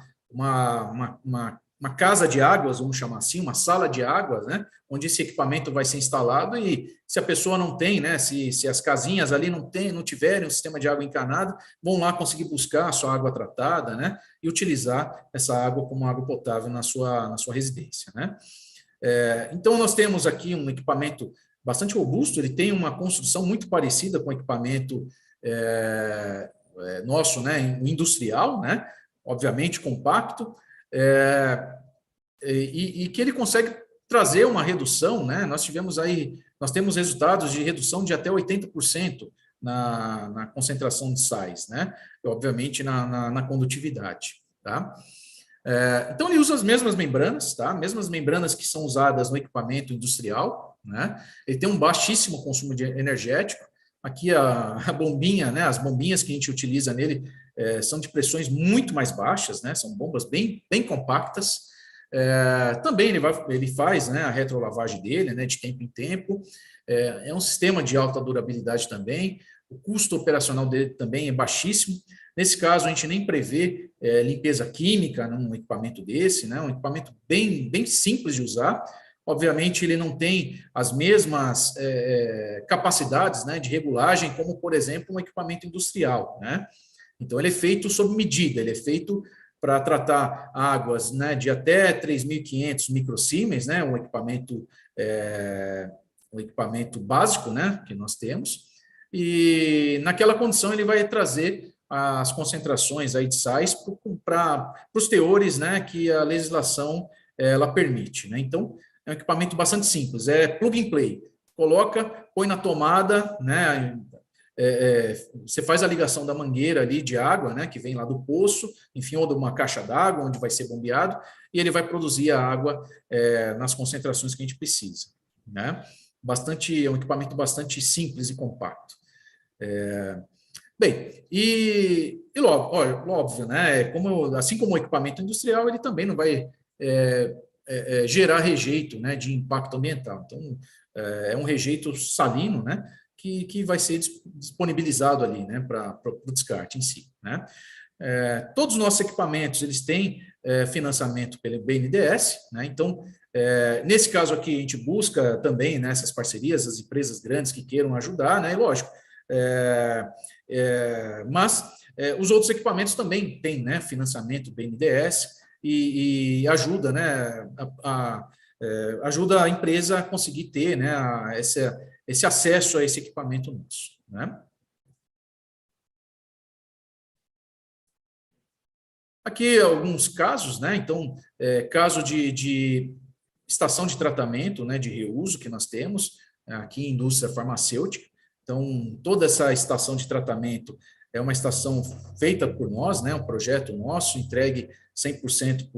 casa de águas, vamos chamar assim, uma sala de águas, né, onde esse equipamento vai ser instalado e se a pessoa não tem, né, se as casinhas ali não tiverem um sistema de água encanado, vão lá conseguir buscar a sua água tratada, né, e utilizar essa água como água potável na sua residência, né. Então, nós temos aqui um equipamento bastante robusto, ele tem uma construção muito parecida com o equipamento nosso, né, industrial, né, obviamente compacto, e que ele consegue trazer uma redução, né? Nós temos resultados de redução de até 80% na concentração de sais, né? E, obviamente, na condutividade, tá? Então, ele usa as mesmas membranas, tá? Mesmas membranas que são usadas no equipamento industrial, né? Ele tem um baixíssimo consumo energético. Aqui a bombinha, né? As bombinhas que a gente utiliza nele são de pressões muito mais baixas, né? São bombas bem compactas. Também ele faz, né, a retrolavagem dele, né, de tempo em tempo. É um sistema de alta durabilidade também. O custo operacional dele também é baixíssimo. Nesse caso, a gente nem prevê limpeza química num equipamento desse, né, um equipamento bem simples de usar. Obviamente, ele não tem as mesmas capacidades, né, de regulagem como, por exemplo, um equipamento industrial, né? Então, ele é feito sob medida, ele é feito para tratar águas, né, de até 3.500 microsiemens, né, um equipamento básico, né, que nós temos, e naquela condição ele vai trazer as concentrações aí de sais para os teores, né, que a legislação ela permite, né? Então, é um equipamento bastante simples, é plug and play, coloca, põe na tomada, né, você faz a ligação da mangueira ali de água, né, que vem lá do poço, enfim, ou de uma caixa d'água onde vai ser bombeado, e ele vai produzir a água nas concentrações que a gente precisa, né? É um equipamento bastante simples e compacto. Bem, e logo, óbvio, né, assim como o equipamento industrial, ele também não vai gerar rejeito, né, de impacto ambiental. Então, é um rejeito salino, né, que vai ser disponibilizado ali, né, para o descarte em si, né? Todos os nossos equipamentos, eles têm financiamento pelo BNDES, né? Então, nesse caso aqui, a gente busca também nessas parcerias, as empresas grandes que queiram ajudar, né? E lógico, mas os outros equipamentos também têm, né, financiamento BNDES e ajuda, né, ajuda a empresa a conseguir ter, né, esse acesso a esse equipamento nosso, né? Aqui alguns casos, né? Então, caso de estação de tratamento, né, de reuso que nós temos aqui em indústria farmacêutica. Então, toda essa estação de tratamento é uma estação feita por nós, né, um projeto nosso, entregue 100%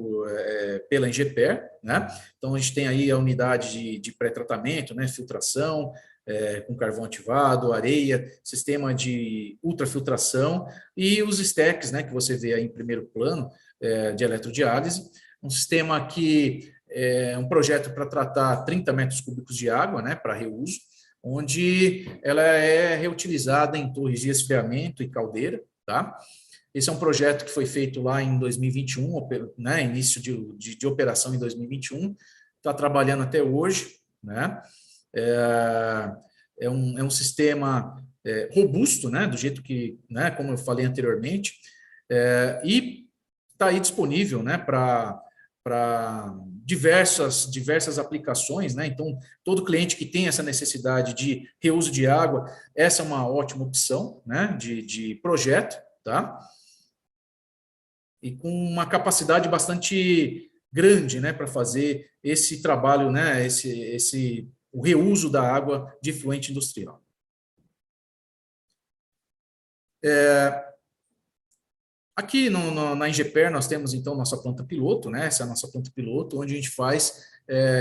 pela Ingeper, né? Então, a gente tem aí a unidade de pré-tratamento, né, filtração, com carvão ativado, areia, sistema de ultrafiltração e os stacks, né, que você vê aí em primeiro plano, de eletrodiálise, um sistema que é um projeto para tratar 30 metros cúbicos de água, né, para reuso, onde ela é reutilizada em torres de esfriamento e caldeira, tá? Esse é um projeto que foi feito lá em 2021, né, início de operação em 2021, está trabalhando até hoje, né? É um sistema robusto, né, do jeito que, né, como eu falei anteriormente, e está aí disponível, né, para diversas aplicações, né? Então, todo cliente que tem essa necessidade de reuso de água, essa é uma ótima opção, né, de projeto, tá? E com uma capacidade bastante grande, né, para fazer esse trabalho, né, o reuso da água de efluente industrial. Aqui na Ingeper nós temos, então, nossa planta piloto, né? Essa é a nossa planta piloto, onde a gente faz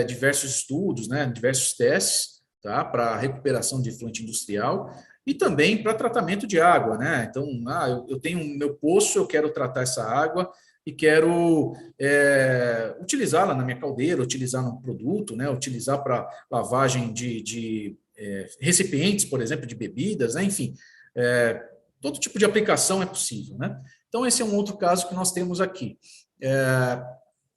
diversos estudos, né? Diversos testes, tá? Para recuperação de efluente industrial e também para tratamento de água, né? Então, eu tenho meu poço, eu quero tratar essa água e quero utilizá-la na minha caldeira, utilizar no produto, né? Utilizar para lavagem de recipientes, por exemplo, de bebidas, né? Enfim, todo tipo de aplicação é possível, né? Então, esse é um outro caso que nós temos aqui.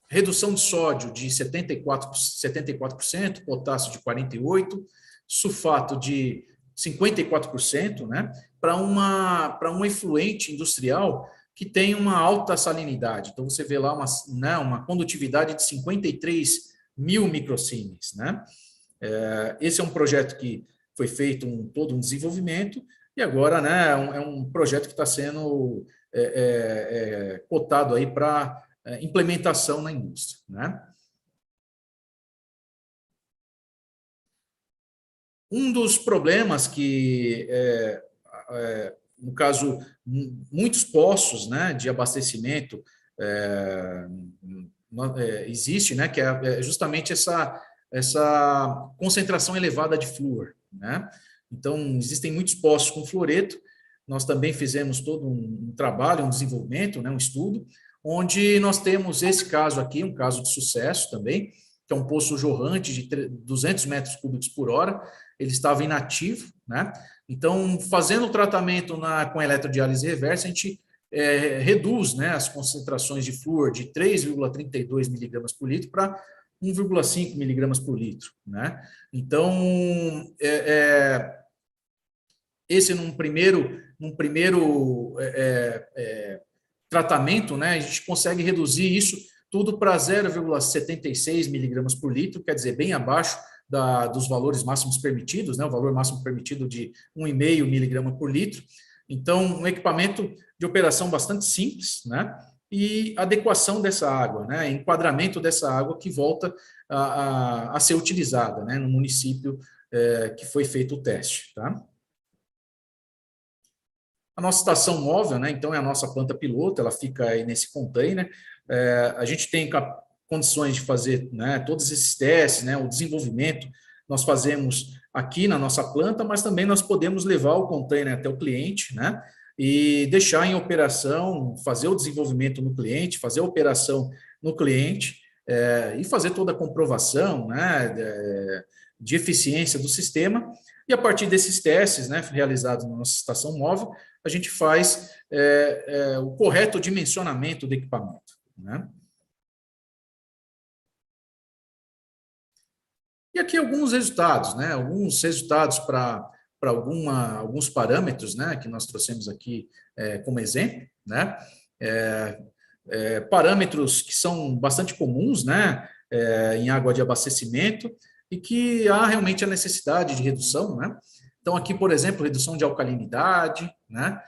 Redução de sódio de 74%, potássio de 48%, sulfato de 54%, né, para um efluente industrial que tem uma alta salinidade. Então, você vê lá uma condutividade de 53 mil microsiemens, né? Esse é um projeto que foi feito todo um desenvolvimento e agora, né, é um projeto que está sendo cotado aí para implementação na indústria, né? Um dos problemas que, no caso, muitos poços, né, de abastecimento existe, né, que é justamente essa concentração elevada de flúor, né? Então, existem muitos poços com fluoreto. Nós também fizemos todo um trabalho, um desenvolvimento, né, um estudo, onde nós temos esse caso aqui, um caso de sucesso também, que é um poço jorrante de 200 metros cúbicos por hora. Ele estava inativo, né? Então, fazendo o tratamento com eletrodiálise reversa, a gente reduz, né, as concentrações de flúor de 3,32 miligramas por litro para 1,5 miligramas por litro, né? Então, esse num primeiro tratamento, né, a gente consegue reduzir isso tudo para 0,76 miligramas por litro, quer dizer, bem abaixo dos valores máximos permitidos, né, o valor máximo permitido de 1,5 miligrama por litro. Então, um equipamento de operação bastante simples, né, e adequação dessa água, né, enquadramento dessa água que volta a ser utilizada, né, no município que foi feito o teste, tá? A nossa estação móvel, né, então, é a nossa planta piloto, ela fica aí nesse container. A gente tem condições de fazer, né, todos esses testes, né, o desenvolvimento, nós fazemos aqui na nossa planta, mas também nós podemos levar o container até o cliente, né, e deixar em operação, fazer o desenvolvimento no cliente, fazer a operação no cliente, e fazer toda a comprovação, né, de eficiência do sistema. E a partir desses testes, né, realizados na nossa estação móvel, a gente faz o correto dimensionamento do equipamento, né? E aqui alguns resultados, né? Alguns resultados para alguns parâmetros, né, que nós trouxemos aqui como exemplo, né? Parâmetros que são bastante comuns, né, em água de abastecimento e que há realmente a necessidade de redução, né? Então, aqui, por exemplo, redução de alcalinidade, né?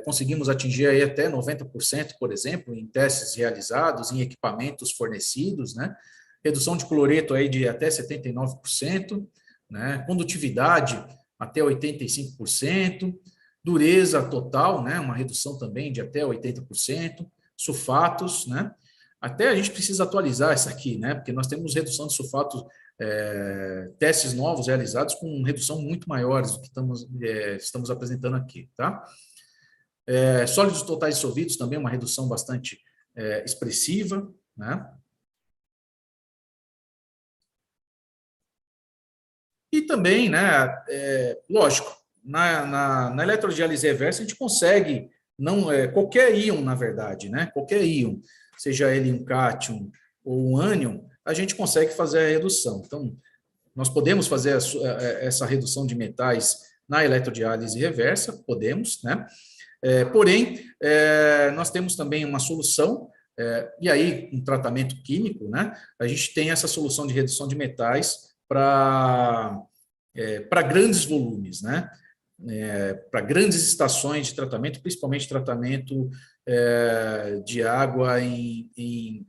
Conseguimos atingir aí até 90%, por exemplo, em testes realizados, em equipamentos fornecidos, né? Redução de cloreto aí de até 79%, né? Condutividade até 85%, dureza total, né? Uma redução também de até 80%, sulfatos, né? Até a gente precisa atualizar isso aqui, né? Porque nós temos redução de sulfatos, testes novos realizados com redução muito maiores do que estamos apresentando aqui, tá? Sólidos totais dissolvidos também uma redução bastante expressiva, né? E também, né, lógico, na eletrodiálise reversa a gente consegue, qualquer íon, na verdade, né, qualquer íon, seja ele um cátion ou um ânion, a gente consegue fazer a redução. Então, nós podemos fazer essa redução de metais na eletrodiálise reversa, podemos, né? Porém, nós temos também uma solução, e aí, um tratamento químico, né? A gente tem essa solução de redução de metais para grandes volumes, né? Para grandes estações de tratamento, principalmente tratamento de água em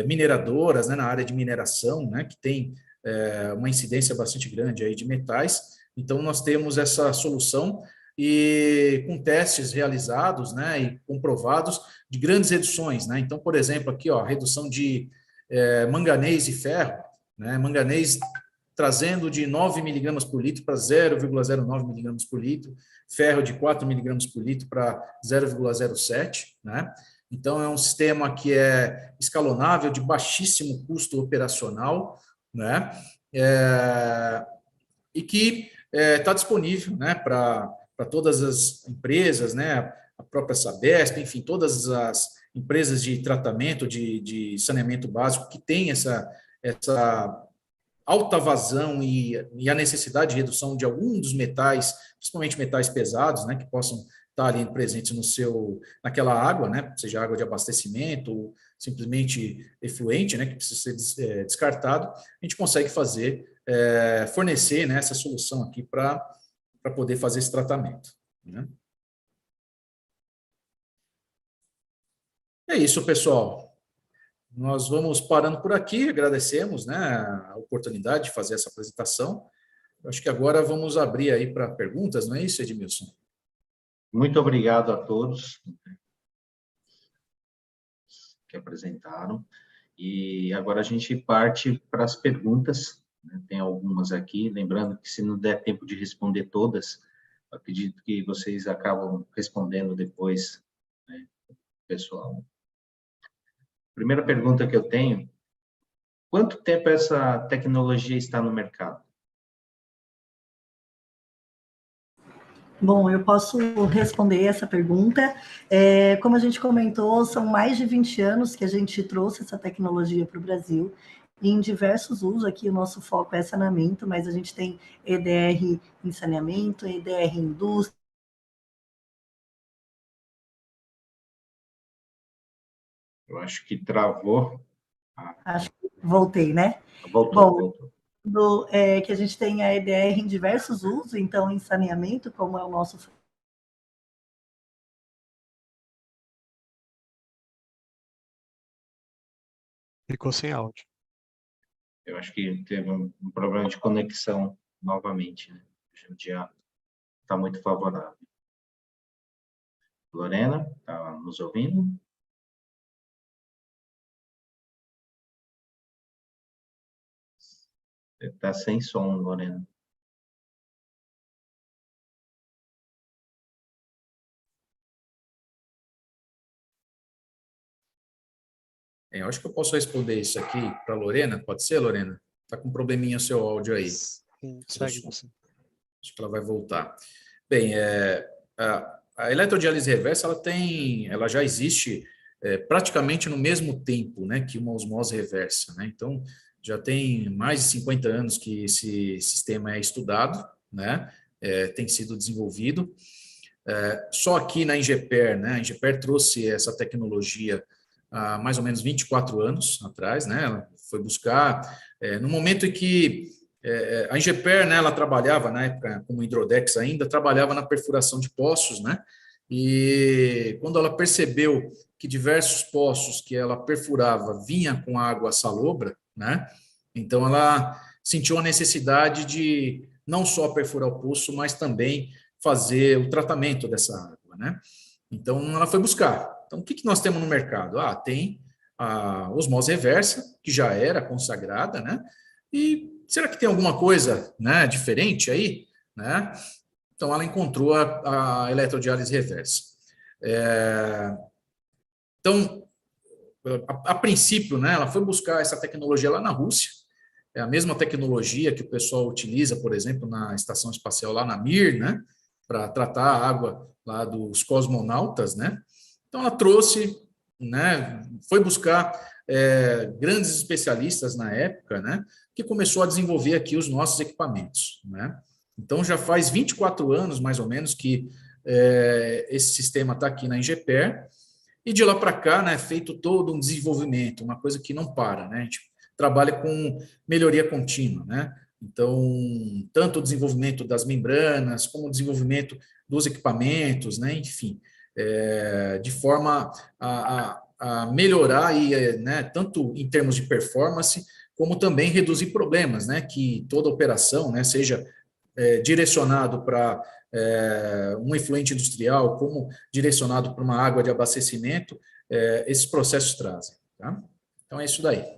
mineradoras, né? Na área de mineração, né? Que tem uma incidência bastante grande aí de metais. Então, nós temos essa solução e com testes realizados, né, e comprovados de grandes reduções, né? Então, por exemplo, aqui, ó, redução de manganês e ferro, né? Manganês trazendo de 9 miligramas por litro para 0,09 miligramas por litro, ferro de 4 miligramas por litro para 0,07, né? Então, é um sistema que é escalonável, de baixíssimo custo operacional, né? E que está disponível, né, para todas as empresas, né, a própria Sabesp, enfim, todas as empresas de tratamento de saneamento básico que tem essa alta vazão e a necessidade de redução de algum dos metais, principalmente metais pesados, né, que possam estar ali presentes naquela água, né, seja água de abastecimento ou simplesmente efluente, né, que precisa ser descartado, a gente consegue fornecer, né, essa solução aqui para poder fazer esse tratamento, né? É isso, pessoal. Nós vamos parando por aqui, agradecemos, né, a oportunidade de fazer essa apresentação. Eu acho que agora vamos abrir aí para perguntas, não é isso, Edmilson? Muito obrigado a todos que apresentaram. E agora a gente parte para as perguntas, né? Tem algumas aqui, lembrando que se não der tempo de responder todas, acredito que vocês acabam respondendo depois, né, pessoal. Primeira pergunta que eu tenho: quanto tempo essa tecnologia está no mercado? Bom, eu posso responder essa pergunta. Como a gente comentou, são mais de 20 anos que a gente trouxe essa tecnologia para o Brasil, em diversos usos. Aqui o nosso foco é saneamento, mas a gente tem EDR em saneamento, EDR em indústria. Eu acho que travou. Acho que voltei, né? Voltou. Que a gente tem a EDR em diversos usos, então em saneamento, como é o nosso... Ficou sem áudio. Eu acho que teve um problema de conexão novamente, né? O dia está muito favorável. Lorena, está nos ouvindo? Está sem som, Lorena. Eu acho que eu posso responder isso aqui para a Lorena. Pode ser, Lorena? Está com um probleminha o seu áudio aí. Sim, segue você. Acho que ela vai voltar. Bem, a eletrodiálise reversa, ela já existe praticamente no mesmo tempo, né, que uma osmose reversa, né? Então, já tem mais de 50 anos que esse sistema é estudado, né? Tem sido desenvolvido. Só aqui na Ingeper, né? A Ingeper trouxe essa tecnologia há mais ou menos 24 anos atrás, né? Ela foi buscar, no momento em que a Ingeper, né, ela trabalhava, na época, como Hidrodex ainda, trabalhava na perfuração de poços, né? E quando ela percebeu que diversos poços que ela perfurava vinha com água salobra, né? Então ela sentiu a necessidade de não só perfurar o poço, mas também fazer o tratamento dessa água, né? Então ela foi buscar. Então o que nós temos no mercado? Tem a osmose reversa, que já era consagrada, né? E será que tem alguma coisa, né, diferente aí, né? Então ela encontrou a eletrodiálise reversa. Então, a princípio, né, ela foi buscar essa tecnologia lá na Rússia. É a mesma tecnologia que o pessoal utiliza, por exemplo, na estação espacial lá na Mir, né, para tratar a água lá dos cosmonautas, né? Então ela trouxe, né, foi buscar grandes especialistas na época, né, que começou a desenvolver aqui os nossos equipamentos, né? Então já faz 24 anos, mais ou menos, que esse sistema está aqui na Ingeper, e de lá para cá, né, feito todo um desenvolvimento, uma coisa que não para, né? A gente trabalha com melhoria contínua, né? Então, tanto o desenvolvimento das membranas, como o desenvolvimento dos equipamentos, né? Enfim, de forma a melhorar, né, tanto em termos de performance, como também reduzir problemas, né? Que toda operação, né, seja direcionado para um efluente industrial, como direcionado para uma água de abastecimento, esses processos trazem. Tá? Então, é isso daí.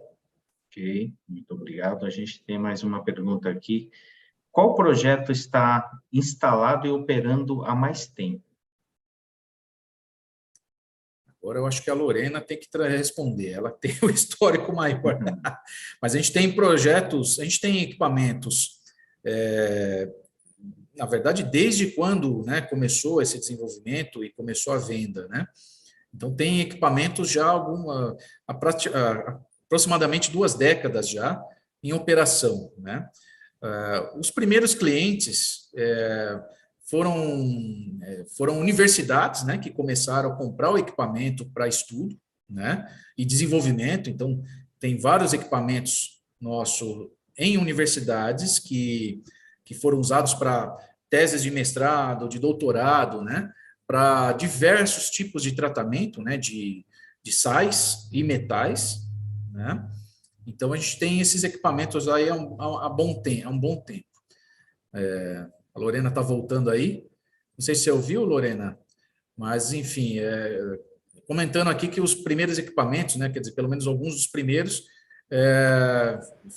Ok, muito obrigado. A gente tem mais uma pergunta aqui. Qual projeto está instalado e operando há mais tempo? Agora eu acho que a Lorena tem que responder, ela tem o histórico maior. Mas a gente tem projetos, a gente tem equipamentos, na verdade, desde quando, né, começou esse desenvolvimento e começou a venda, né? Então, tem equipamentos já aproximadamente 2 décadas já em operação, né? Os primeiros clientes foram universidades, né, que começaram a comprar o equipamento para estudo, né, e desenvolvimento. Então, tem vários equipamentos nossos em universidades que foram usados para teses de mestrado, de doutorado, né, para diversos tipos de tratamento, né, de de sais e metais, né? Então, a gente tem esses equipamentos aí há um bom tempo. A Lorena está voltando aí. Não sei se você ouviu, Lorena, mas, enfim, comentando aqui que os primeiros equipamentos, né, quer dizer, pelo menos alguns dos primeiros,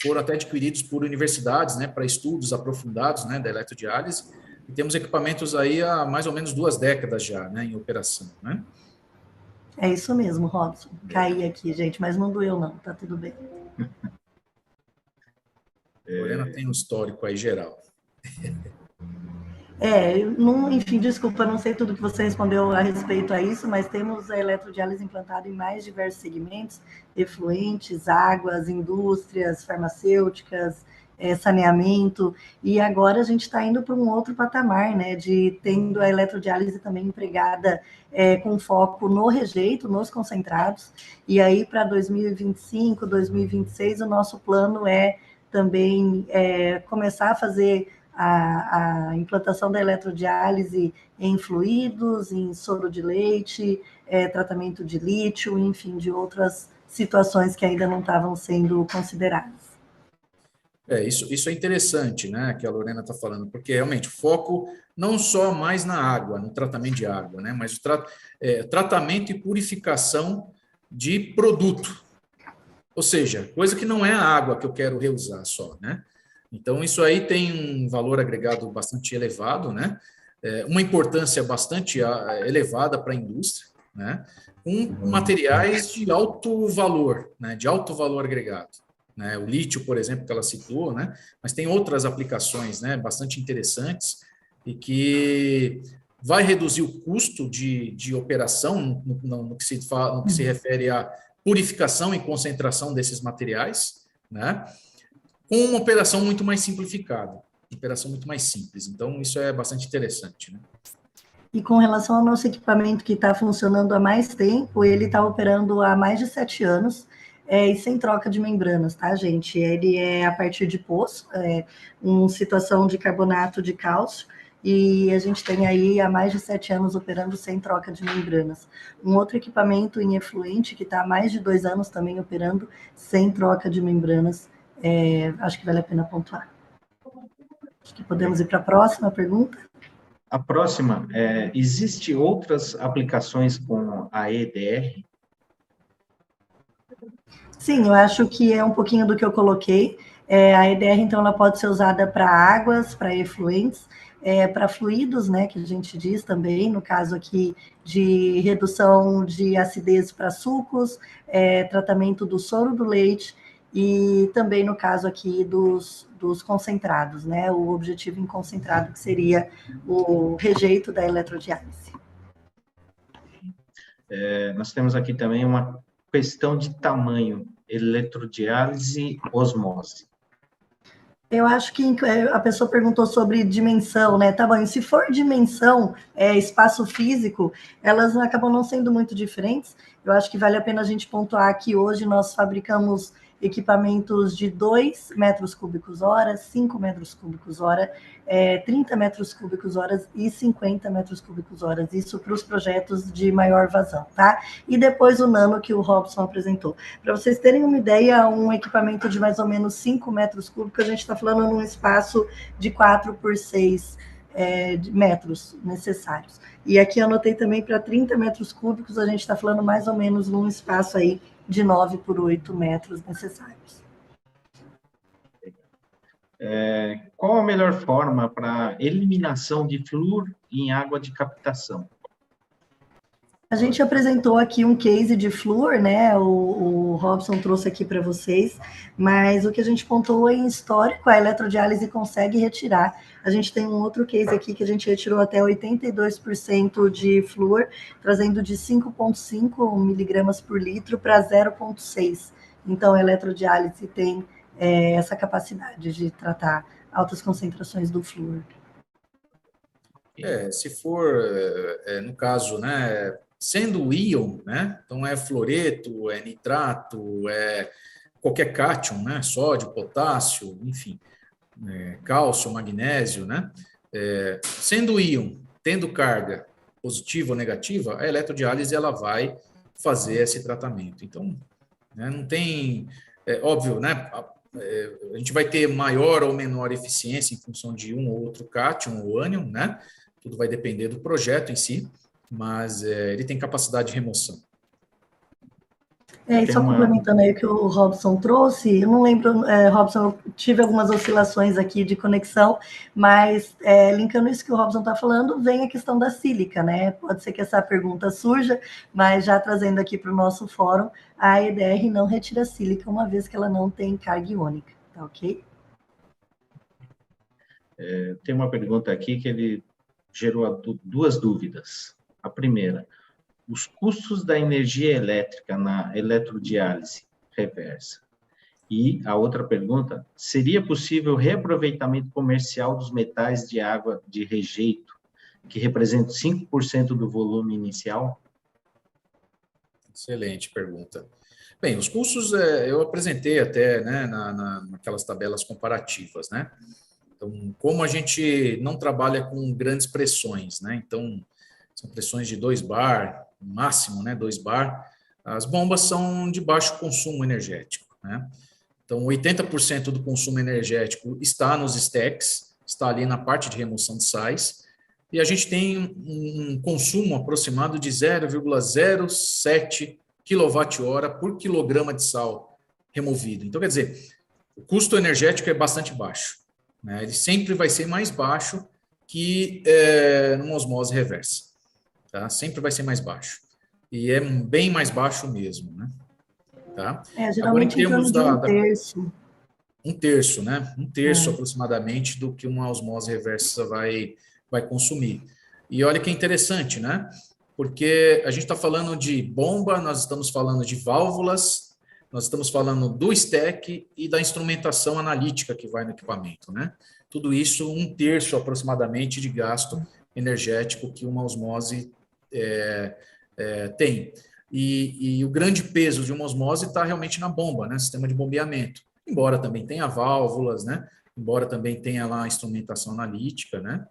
foram até adquiridos por universidades, né, para estudos aprofundados, né, da eletrodiálise, e temos equipamentos aí há mais ou menos 2 décadas já, né, em operação, né? É isso mesmo, Robson. Caí aqui, gente, mas não doeu não, tá tudo bem. Lorena tem um histórico aí geral. Enfim, desculpa, não sei tudo que você respondeu a respeito a isso, mas temos a eletrodiálise implantada em mais diversos segmentos, efluentes, águas, indústrias, farmacêuticas, saneamento, e agora a gente está indo para um outro patamar, né, de tendo a eletrodiálise também empregada com foco no rejeito, nos concentrados, e aí para 2025, 2026, o nosso plano é também começar a fazer a implantação da eletrodiálise em fluidos, em soro de leite, tratamento de lítio, enfim, de outras situações que ainda não estavam sendo consideradas. Isso é interessante, né, que a Lorena está falando, porque realmente o foco não só mais na água, no tratamento de água, né, mas o tratamento e purificação de produto. Ou seja, coisa que não é a água que eu quero reusar só, né? Então, isso aí tem um valor agregado bastante elevado, né? Uma importância bastante elevada para a indústria, né? Com materiais de alto valor, né? De alto valor agregado. Né? O lítio, por exemplo, que ela citou, né? Mas tem outras aplicações, né? Bastante interessantes e que vai reduzir o custo de operação no que se refere à purificação e concentração desses materiais, né? Com uma operação muito mais simplificada, operação muito mais simples. Então, isso é bastante interessante, né? E com relação ao nosso equipamento que está funcionando há mais tempo, ele está operando há mais de 7 anos, e sem troca de membranas, tá, gente? Ele é a partir de poço, uma situação de carbonato de cálcio, e a gente tem aí há mais de 7 anos operando sem troca de membranas. Um outro equipamento em efluente que está há mais de 2 anos também operando sem troca de membranas. Acho que vale a pena pontuar. Acho que podemos ir para a próxima pergunta. A próxima, existe outras aplicações com a EDR? Sim, eu acho que é um pouquinho do que eu coloquei. A EDR, então, ela pode ser usada para águas, para efluentes, para fluidos, né, que a gente diz também, no caso aqui de redução de acidez para sucos, tratamento do soro do leite, e também no caso aqui dos concentrados, né, o objetivo em concentrado, que seria o rejeito da eletrodiálise. Nós temos aqui também uma questão de tamanho, eletrodiálise, osmose. Eu acho que a pessoa perguntou sobre dimensão, né? Tá bom, se for dimensão, espaço físico, elas acabam não sendo muito diferentes. Eu acho que vale a pena a gente pontuar que hoje nós fabricamos equipamentos de 2 metros cúbicos hora, 5 metros cúbicos hora, 30 metros cúbicos horas e 50 metros cúbicos horas, isso para os projetos de maior vazão, tá? E depois o nano que o Robson apresentou. Para vocês terem uma ideia, um equipamento de mais ou menos 5 metros cúbicos, a gente está falando num espaço de 4 por 6 metros necessários. E aqui eu anotei também para 30 metros cúbicos, a gente está falando mais ou menos num espaço aí de 9 por 8 metros necessários. Qual a melhor forma para eliminação de flúor em água de captação? A gente apresentou aqui um case de flúor, né? O Robson trouxe aqui para vocês, mas o que a gente pontuou em histórico, a eletrodiálise consegue retirar. A gente tem um outro case aqui que a gente retirou até 82% de flúor, trazendo de 5,5 miligramas por litro para 0,6. Então, a eletrodiálise tem essa capacidade de tratar altas concentrações do flúor. Se for, no caso, né, sendo íon, né, então é fluoreto, é nitrato, é qualquer cátion, né, sódio, potássio, enfim, cálcio, magnésio, né, sendo íon, tendo carga positiva ou negativa, a eletrodiálise ela vai fazer esse tratamento. Então, né, não tem, óbvio, né, a gente vai ter maior ou menor eficiência em função de um ou outro cátion ou ânion, né? Tudo vai depender do projeto em si, mas ele tem capacidade de remoção. E só complementando aí o que o Robson trouxe, eu não lembro, Robson, eu tive algumas oscilações aqui de conexão, mas linkando isso que o Robson está falando, vem a questão da sílica, né? Pode ser que essa pergunta surja, mas já trazendo aqui para o nosso fórum, a EDR não retira sílica, uma vez que ela não tem carga iônica, tá ok? Tem uma pergunta aqui que ele gerou duas dúvidas. A primeira: os custos da energia elétrica na eletrodiálise reversa. E a outra pergunta: seria possível reaproveitamento comercial dos metais de água de rejeito, que representam 5% do volume inicial? Excelente pergunta. Bem, os custos eu apresentei até, né, naquelas tabelas comparativas, né? Então, como a gente não trabalha com grandes pressões, né? Então, são pressões de 2 bar, no máximo, né, 2 bar, as bombas são de baixo consumo energético, né? Então, 80% do consumo energético está nos stacks, está ali na parte de remoção de sais, e a gente tem um consumo aproximado de 0,07 kWh por quilograma de sal removido. Então, quer dizer, o custo energético é bastante baixo, né? Ele sempre vai ser mais baixo que numa osmose reversa, tá? Sempre vai ser mais baixo. E é bem mais baixo mesmo, né? Tá? Agora, em Geralmente termos em torno de 1/3. Um terço, né? Um terço aproximadamente do que uma osmose reversa vai consumir. E olha que interessante, né? Porque a gente está falando de bomba, nós estamos falando de válvulas, nós estamos falando do stack e da instrumentação analítica que vai no equipamento, né? Tudo isso, 1/3 aproximadamente de gasto energético que uma osmose tem. E o grande peso de uma osmose está realmente na bomba, né? Sistema de bombeamento. Embora também tenha válvulas, né? Embora também tenha lá a instrumentação analítica, né?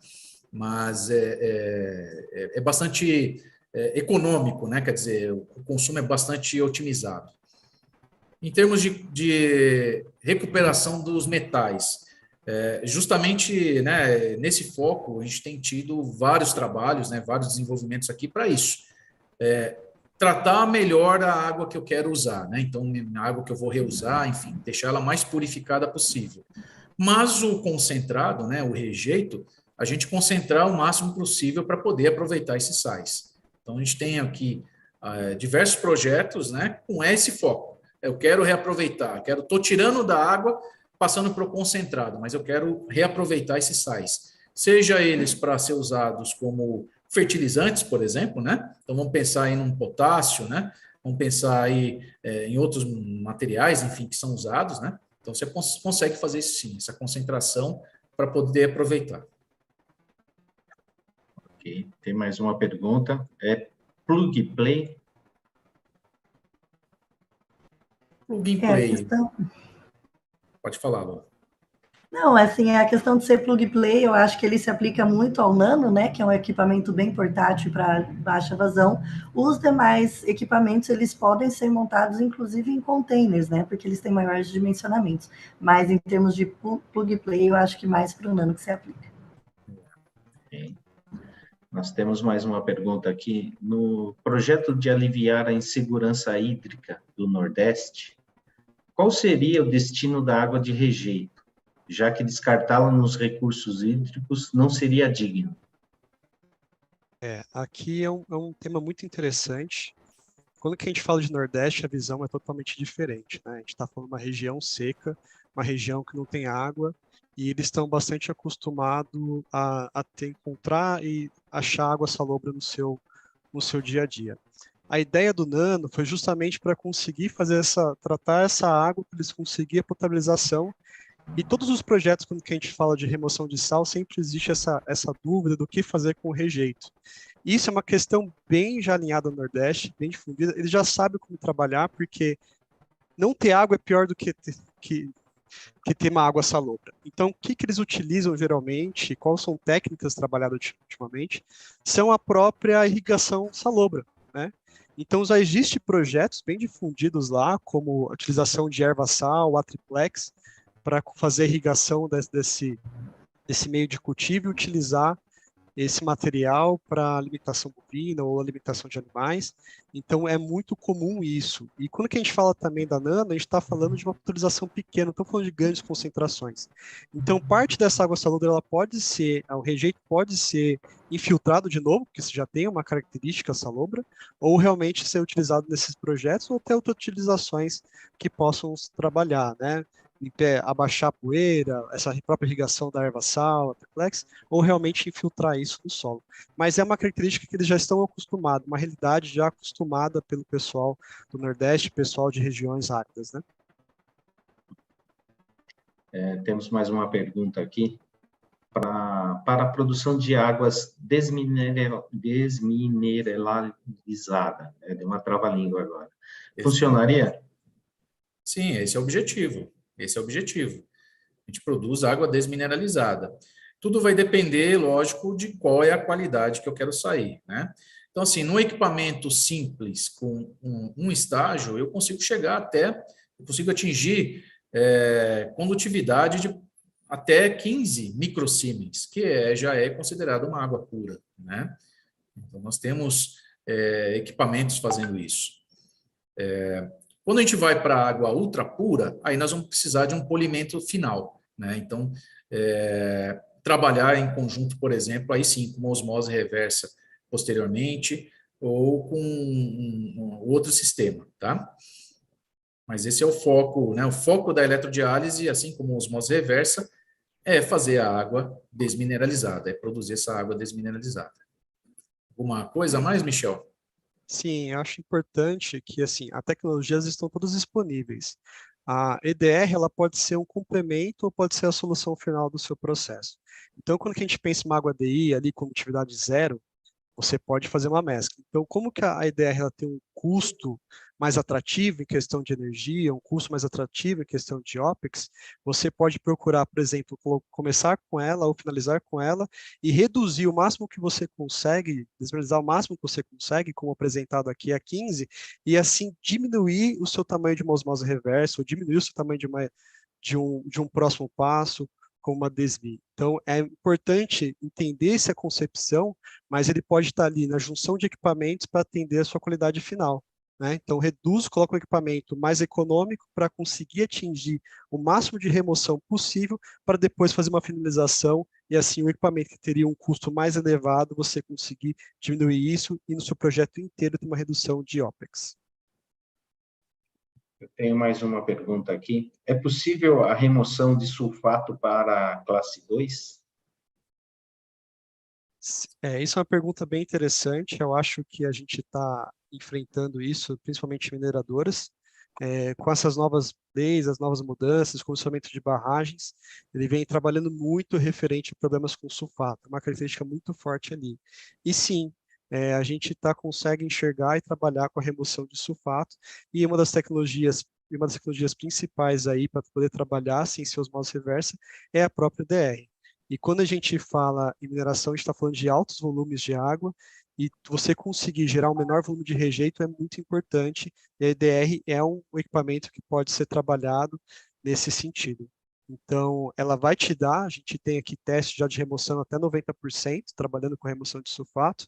Mas é bastante econômico, né? Quer dizer, o consumo é bastante otimizado. Em termos de recuperação dos metais, justamente, né, nesse foco, a gente tem tido vários trabalhos, né, vários desenvolvimentos aqui para isso. Tratar melhor a água que eu quero usar, né? Então, a água que eu vou reusar, enfim, deixar ela mais purificada possível. Mas o concentrado, né, o rejeito, a gente concentrar o máximo possível para poder aproveitar esses sais. Então, a gente tem aqui diversos projetos, né, com esse foco. Eu quero reaproveitar, estou tirando da água, passando para o concentrado, mas eu quero reaproveitar esses sais. Seja eles para ser usados como fertilizantes, por exemplo, né? Então, vamos pensar aí num potássio, né? Vamos pensar aí em outros materiais, enfim, que são usados, né? Então, você consegue fazer isso sim, essa concentração para poder aproveitar. Ok, tem mais uma pergunta. É plug and play? Plug and play. Questão... Pode falar, Lu. Não, assim, a questão de ser plug and play, eu acho que ele se aplica muito ao Nano, né, que é um equipamento bem portátil para baixa vazão. Os demais equipamentos, eles podem ser montados, inclusive, em containers, né, porque eles têm maiores dimensionamentos. Mas, em termos de plug and play, eu acho que mais para o Nano que se aplica. Okay. Nós temos mais uma pergunta aqui. No projeto de aliviar a insegurança hídrica do Nordeste, qual seria o destino da água de rejeito, já que descartá-la nos recursos hídricos não seria digno? Aqui é um tema muito interessante. Quando que a gente fala de Nordeste, a visão é totalmente diferente, né? A gente está falando de uma região seca, uma região que não tem água, e eles estão bastante acostumados a encontrar e achar água salobra no seu dia a dia. A ideia do Nano foi justamente para conseguir tratar essa água, para eles conseguirem a potabilização. E todos os projetos, quando a gente fala de remoção de sal, sempre existe essa dúvida do que fazer com o rejeito. Isso é uma questão bem já alinhada no Nordeste, bem difundida. Eles já sabem como trabalhar, porque não ter água é pior do que ter uma água salobra. Então, o que eles utilizam geralmente, quais são técnicas trabalhadas ultimamente, são a própria irrigação salobra, né? Então, já existem projetos bem difundidos lá, como a utilização de erva-sal, a triplex, para fazer irrigação desse meio de cultivo e utilizar esse material para alimentação bovina ou alimentação de animais. Então, é muito comum isso. E quando que a gente fala também da nano, a gente está falando de uma utilização pequena, não estamos falando de grandes concentrações. Então, parte dessa água salobra, ela pode ser, o rejeito pode ser infiltrado de novo, porque você já tem uma característica salobra, ou realmente ser utilizado nesses projetos, ou ter outras utilizações que possam trabalhar, né? Abaixar a poeira, essa própria irrigação da erva-sal, a triplex, ou realmente infiltrar isso no solo. Mas é uma característica que eles já estão acostumados, uma realidade já acostumada pelo pessoal do Nordeste, pessoal de regiões áridas, né? Temos mais uma pergunta aqui. Para a produção de águas desmineralizada, deu uma trava-língua agora. Funcionaria? Sim, esse é o objetivo. Esse é o objetivo. A gente produz água desmineralizada. Tudo vai depender, lógico, de qual é a qualidade que eu quero sair, né? Então, assim, no equipamento simples, com um estágio, eu consigo atingir condutividade de até 15 microsiemens, que já é considerado uma água pura, né? Então, nós temos equipamentos fazendo isso. Quando a gente vai para a água ultra pura, aí nós vamos precisar de um polimento final, né? Então, trabalhar em conjunto, por exemplo, aí sim, com uma osmose reversa posteriormente, ou com um outro sistema, tá? Mas esse é o foco, né? O foco da eletrodiálise, assim como a osmose reversa, é fazer a água desmineralizada, é produzir essa água desmineralizada. Alguma coisa a mais, Michel? Sim, eu acho importante que assim, as tecnologias estão todas disponíveis. A EDR ela pode ser um complemento ou pode ser a solução final do seu processo. Então, quando a gente pensa em uma água DI ali com atividade zero, você pode fazer uma mescla. Então, como que a EDR ela tem um custo mais atrativo em questão de energia, um custo mais atrativo em questão de OPEX, você pode procurar, por exemplo, começar com ela ou finalizar com ela e reduzir o máximo que você consegue, desvalorizar o máximo que você consegue, como apresentado aqui a 15, e assim diminuir o seu tamanho de uma osmose reversa, ou diminuir o seu tamanho de um próximo passo, como uma desvio. Então, é importante entender essa concepção, mas ele pode estar ali na junção de equipamentos para atender a sua qualidade final, né? Então, coloca um equipamento mais econômico para conseguir atingir o máximo de remoção possível para depois fazer uma finalização e assim o equipamento que teria um custo mais elevado, você conseguir diminuir isso e no seu projeto inteiro ter uma redução de OPEX. Eu tenho mais uma pergunta aqui. É possível a remoção de sulfato para a classe 2? Isso é uma pergunta bem interessante. Eu acho que a gente está enfrentando isso, principalmente mineradoras, com essas novas leis, as novas mudanças, com o isolamento de barragens. Ele vem trabalhando muito referente a problemas com sulfato, uma característica muito forte ali. E sim, a gente consegue enxergar e trabalhar com a remoção de sulfato, e uma das tecnologias principais aí para poder trabalhar sem ser osmose reversa é a própria DR. E quando a gente fala em mineração, a gente está falando de altos volumes de água, e você conseguir gerar um menor volume de rejeito é muito importante, e a EDR é um equipamento que pode ser trabalhado nesse sentido. Então, ela vai te dar, a gente tem aqui testes já de remoção até 90%, trabalhando com remoção de sulfato,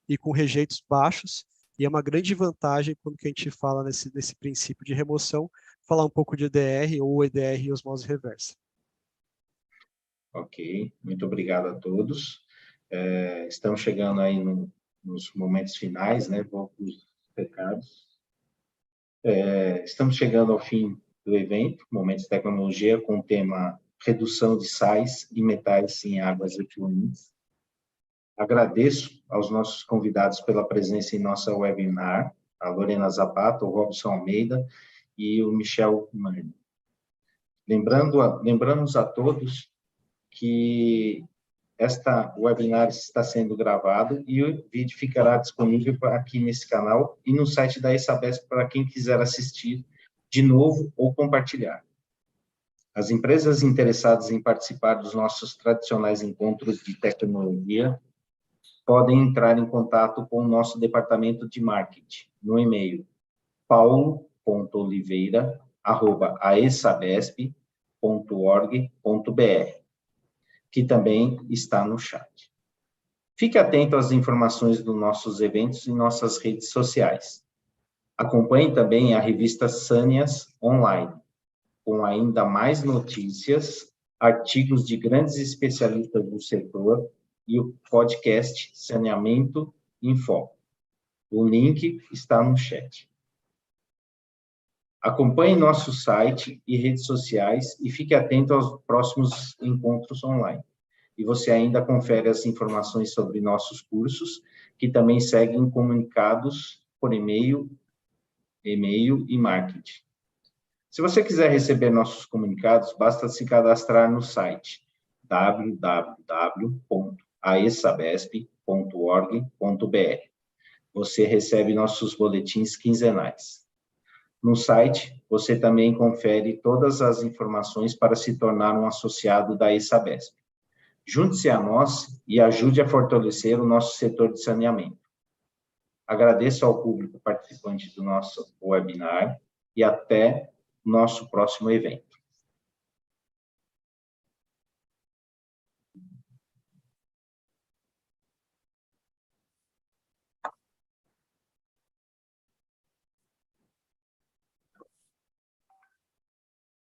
e com rejeitos baixos, e é uma grande vantagem quando que a gente fala nesse princípio de remoção, falar um pouco de EDR ou EDR e osmose reversa. Ok, muito obrigado a todos. Estamos chegando aí nos momentos finais, né? Vou para os recados. Estamos chegando ao fim do evento, Momentos de Tecnologia, com o tema Redução de sais e metais em águas efluentes. Agradeço aos nossos convidados pela presença em nossa webinar, a Lorena Zapata, o Robson Almeida e o Michel Marni. Lembramos a todos que esta webinar está sendo gravado e o vídeo ficará disponível aqui nesse canal e no site da ESABESP para quem quiser assistir de novo ou compartilhar. As empresas interessadas em participar dos nossos tradicionais encontros de tecnologia podem entrar em contato com o nosso departamento de marketing no e-mail paulo.oliveira@aesabesp.org.br, que também está no chat. Fique atento às informações dos nossos eventos em nossas redes sociais. Acompanhe também a revista Sânias Online, com ainda mais notícias, artigos de grandes especialistas do setor e o podcast Saneamento em Foco. O link está no chat. Acompanhe nosso site e redes sociais e fique atento aos próximos encontros online. E você ainda confere as informações sobre nossos cursos, que também seguem comunicados por e-mail e marketing. Se você quiser receber nossos comunicados, basta se cadastrar no site www.aesabesp.org.br. Você recebe nossos boletins quinzenais. No site, você também confere todas as informações para se tornar um associado da AESABESP. Junte-se a nós e ajude a fortalecer o nosso setor de saneamento. Agradeço ao público participante do nosso webinar e até o nosso próximo evento.